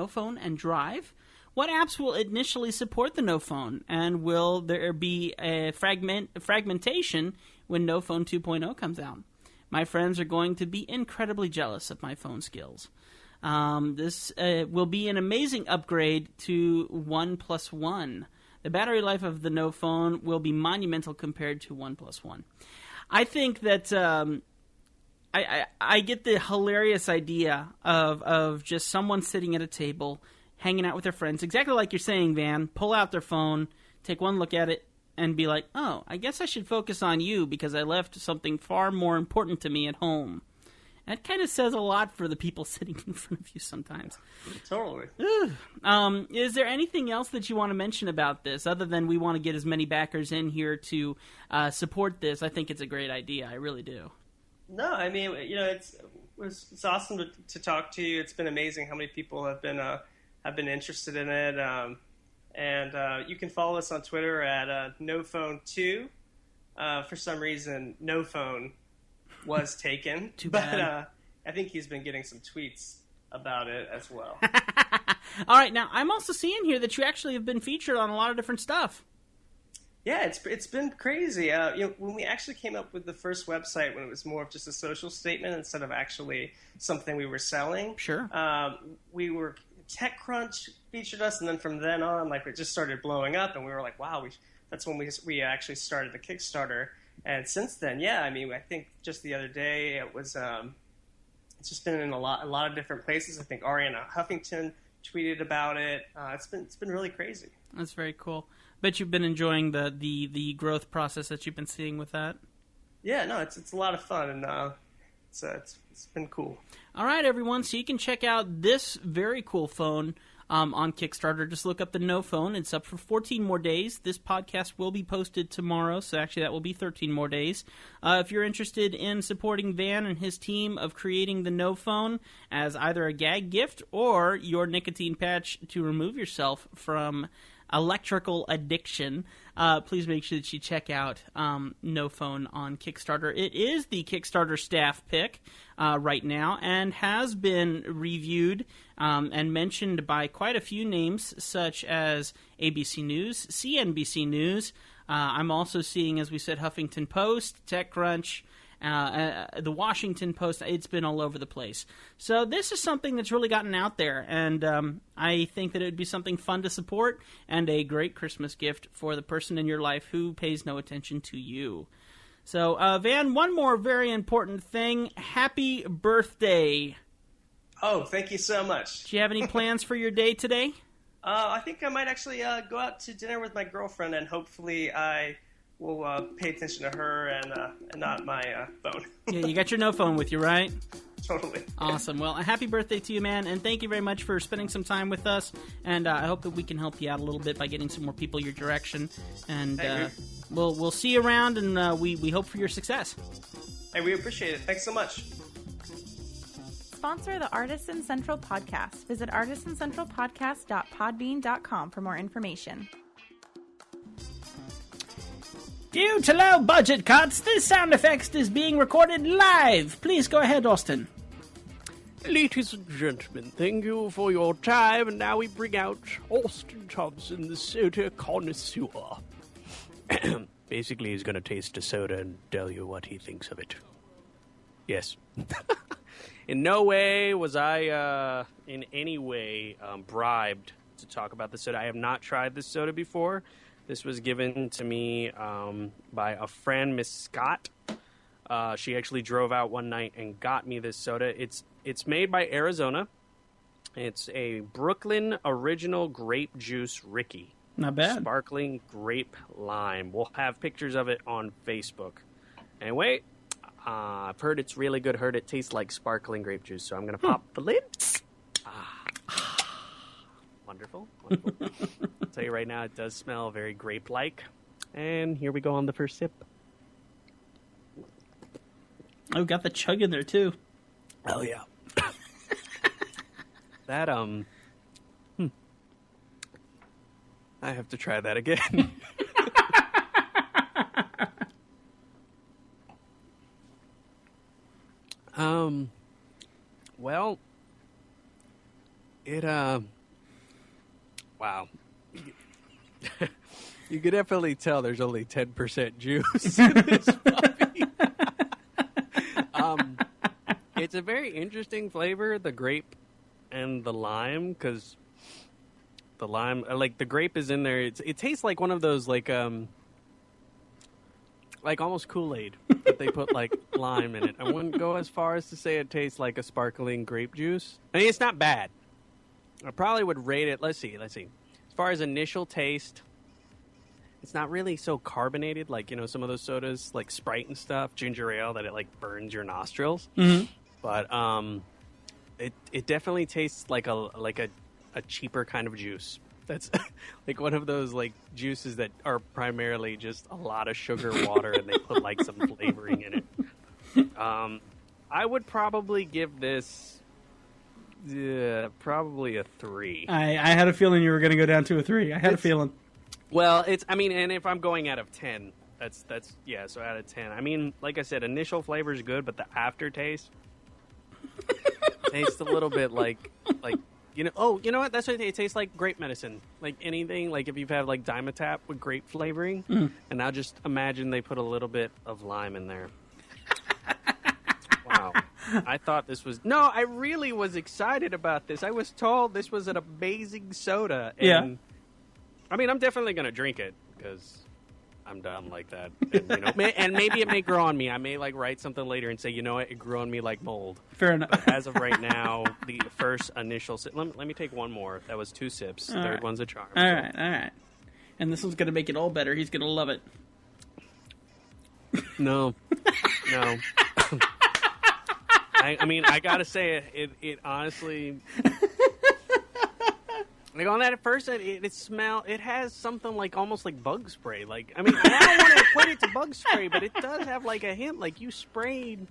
phone and drive? What apps will initially support the no phone? And will there be a fragmentation when No Phone 2.0 comes out? My friends are going to be incredibly jealous of my phone skills. This will be an amazing upgrade to OnePlus One. The battery life of the no phone will be monumental compared to OnePlus One. I think that I get the hilarious idea of just someone sitting at a table, hanging out with their friends, exactly like you're saying, Van, pull out their phone, take one look at it, and be like, oh, I guess I should focus on you because I left something far more important to me at home. That kind of says a lot for the people sitting in front of you sometimes. Totally. Is there anything else that you want to mention about this, other than we want to get as many backers in here to support this? I think it's a great idea. I really do. No, I mean, it's awesome to talk to you. It's been amazing how many people have been interested in it. And you can follow us on Twitter at NoPhone2. For some reason, No Phone was taken. Too bad. But I think he's been getting some tweets about it as well. All right, now I'm also seeing here that you actually have been featured on a lot of different stuff. Yeah, it's been crazy. When we actually came up with the first website, when it was more of just a social statement instead of actually something we were selling. Sure. We were TechCrunch featured us, and then from then on, it just started blowing up, and we were like, wow, that's when we actually started the Kickstarter. And since then, yeah, I mean, I think just the other day it was. It's just been in a lot of different places. I think Ariana Huffington tweeted about it. It's been really crazy. That's very cool. Bet you've been enjoying the growth process that you've been seeing with that. Yeah, no, it's a lot of fun, and it's been cool. All right, everyone. So you can check out this very cool phone on Kickstarter. Just look up the No Phone. It's up for 14 more days. This podcast will be posted tomorrow, so actually that will be 13 more days. If you're interested in supporting Van and his team of creating the No Phone as either a gag gift or your nicotine patch to remove yourself from electrical addiction, please make sure that you check out No Phone on Kickstarter. It is the Kickstarter staff pick right now and has been reviewed and mentioned by quite a few names such as ABC News, CNBC News. I'm also seeing, as we said, Huffington Post, TechCrunch, the Washington Post. It's been all over the place. So this is something that's really gotten out there, and I think that it would be something fun to support and a great Christmas gift for the person in your life who pays no attention to you. So, Van, one more very important thing. Happy birthday. Oh, thank you so much. Do you have any plans for your day today? I think I might actually go out to dinner with my girlfriend, and hopefully I will pay attention to her and not my phone. Yeah, you got your No Phone with you, right? Totally. Awesome. Well, a happy birthday to you, man, and thank you very much for spending some time with us. And I hope that we can help you out a little bit by getting some more people your direction. And we'll see you around, and we hope for your success. Hey, we appreciate it. Thanks so much. Sponsor the Artisan Central podcast. Visit artisancentralpodcast.podbean.com for more information. Due to low budget cuts, this sound effect is being recorded live. Please go ahead, Austin. Ladies and gentlemen, thank you for your time, and now we bring out Austin Thompson, the soda connoisseur. Basically, he's going to taste a soda and tell you what he thinks of it. Yes. In no way was I, in any way, bribed to talk about the soda. I have not tried this soda before. This was given to me by a friend, Miss Scott. She actually drove out one night and got me this soda. It's made by Arizona. It's a Brooklyn Original Grape Juice Ricky. Not bad. Sparkling grape lime. We'll have pictures of it on Facebook. Anyway, I've heard it's really good. Heard it tastes like sparkling grape juice. So I'm going to pop the lid. Wonderful. I'll tell you right now, it does smell very grape-like. And here we go on the first sip. Oh, got the chug in there, too. Oh, yeah. That, I have to try that again. Well, it, wow. You can definitely tell there's only 10% juice in this puppy. It's a very interesting flavor, the grape and the lime, because the lime, like the grape is in there. It tastes like one of those, like almost Kool-Aid, but they put like lime in it. I wouldn't go as far as to say it tastes like a sparkling grape juice. I mean, it's not bad. I probably would rate it. Let's see. As far as initial taste, it's not really so carbonated, like, you know, some of those sodas, like Sprite and stuff, ginger ale, that it like burns your nostrils. Mm-hmm. But it definitely tastes like a cheaper kind of juice. That's like one of those like juices that are primarily just a lot of sugar water and they put like some flavoring in it. I would probably give this probably a 3. I had a feeling you were going to go down to a 3. I had a feeling. Well, and if I'm going out of 10, that's so out of 10. I mean, like I said, initial flavor is good, but the aftertaste tastes a little bit like you know. Oh, you know what? That's what it tastes like. Grape medicine, like anything. Like if you've had like Dimetap with grape flavoring, and now just imagine they put a little bit of lime in there. Wow. I thought this was... No, I really was excited about this. I was told this was an amazing soda. And, yeah. I mean, I'm definitely going to drink it because I'm dumb like that. And, you know, and maybe it may grow on me. I may like write something later and say, you know what, it grew on me like mold. Fair enough. But as of right now, the first initial sip... Let me take one more. That was 2 sips. All Third right. one's a charm. All right. And this one's going to make it all better. He's going to love it. No. I mean, I gotta say, it honestly, like on that at first, it has something like almost like bug spray. Like, I mean, I don't want to equate it to bug spray, but it does have like a hint, like you sprayed.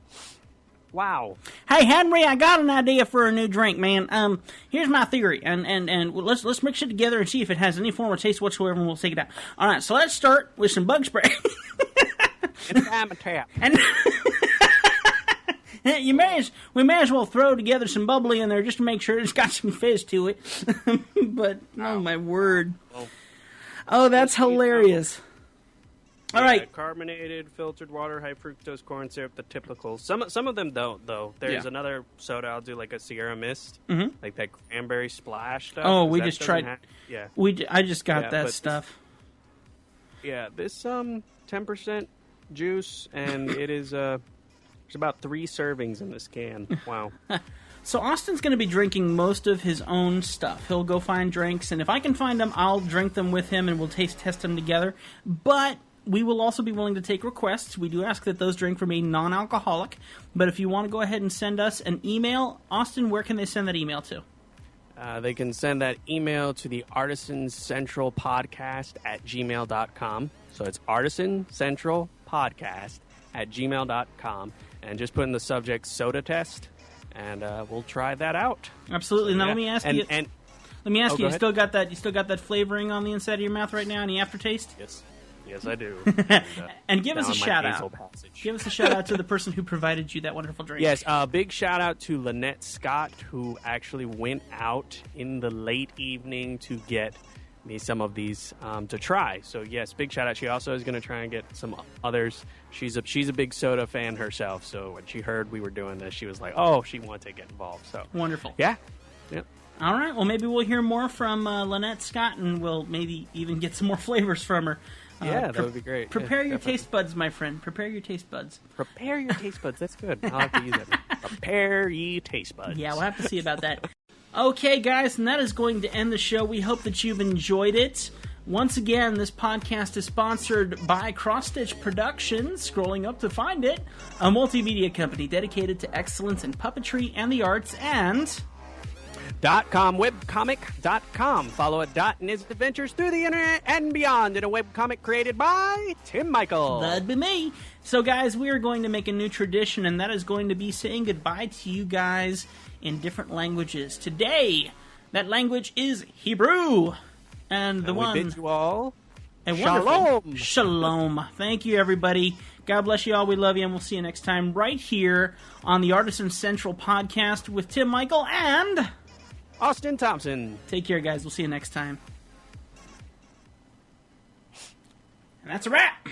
Wow. Hey Henry, I got an idea for a new drink, man. Here's my theory, and let's mix it together and see if it has any form of taste whatsoever, and we'll take it out. All right, so let's start with some bug spray. And Dimetap. And we may as well throw together some bubbly in there just to make sure it's got some fizz to it. But oh my word! Oh, that's hilarious. All right, carbonated, filtered water, high fructose corn syrup, the typical. Some of them don't though. There's another soda I'll do, like a Sierra Mist, like that cranberry splash stuff. Oh, we just tried. I just got that stuff. This 10% juice, and it is there's about 3 servings in this can. Wow. So Austin's going to be drinking most of his own stuff. He'll go find drinks, and if I can find them, I'll drink them with him, and we'll test them together. But we will also be willing to take requests. We do ask that those drinks remain non-alcoholic. But if you want to go ahead and send us an email, Austin, where can they send that email to? They can send that email to the Artisan Central Podcast at gmail.com. So it's Artisan Central Podcast at gmail.com. And just put in the subject soda test, and we'll try that out. Absolutely. So, now let me ask you. You ahead. still got that flavoring on the inside of your mouth right now? Any aftertaste? Yes. Yes, I do. And give us a down my shout nasal out. passage. Give us a shout out to the person who provided you that wonderful drink. Yes, big shout out to Lynette Scott, who actually went out in the late evening to get me some of these to try. So yes, big shout out. She also is going to try and get some others. She's a big soda fan herself. So when she heard we were doing this, she was like, "Oh, she wanted to get involved." So Wonderful. yeah. Yep. All right. Well, maybe we'll hear more from Lynette Scott, and we'll maybe even get some more flavors from her. Yeah, that would be great. Prepare Yeah, your definitely. taste buds, my friend. Prepare your taste buds. Prepare your taste buds. That's good. I'll have to use that. Prepare ye taste buds. Yeah, we'll have to see about that. Okay, guys, and that is going to end the show. We hope that you've enjoyed it. Once again, this podcast is sponsored by Cross Stitch Productions, scrolling up to find it, a multimedia company dedicated to excellence in puppetry and the arts, and... .com, webcomic.com. Follow it in his adventures through the internet and beyond in a webcomic created by Tim Michael. That'd be me. So, guys, we are going to make a new tradition, and that is going to be saying goodbye to you guys in different languages. Today, that language is Hebrew. And the one... we bid you all a shalom. wonderful shalom. Thank you, everybody. God bless you all. We love you, and we'll see you next time right here on the Artisan Central podcast with Tim Michael and... Austin Thompson. Take care, guys. We'll see you next time. And that's a wrap.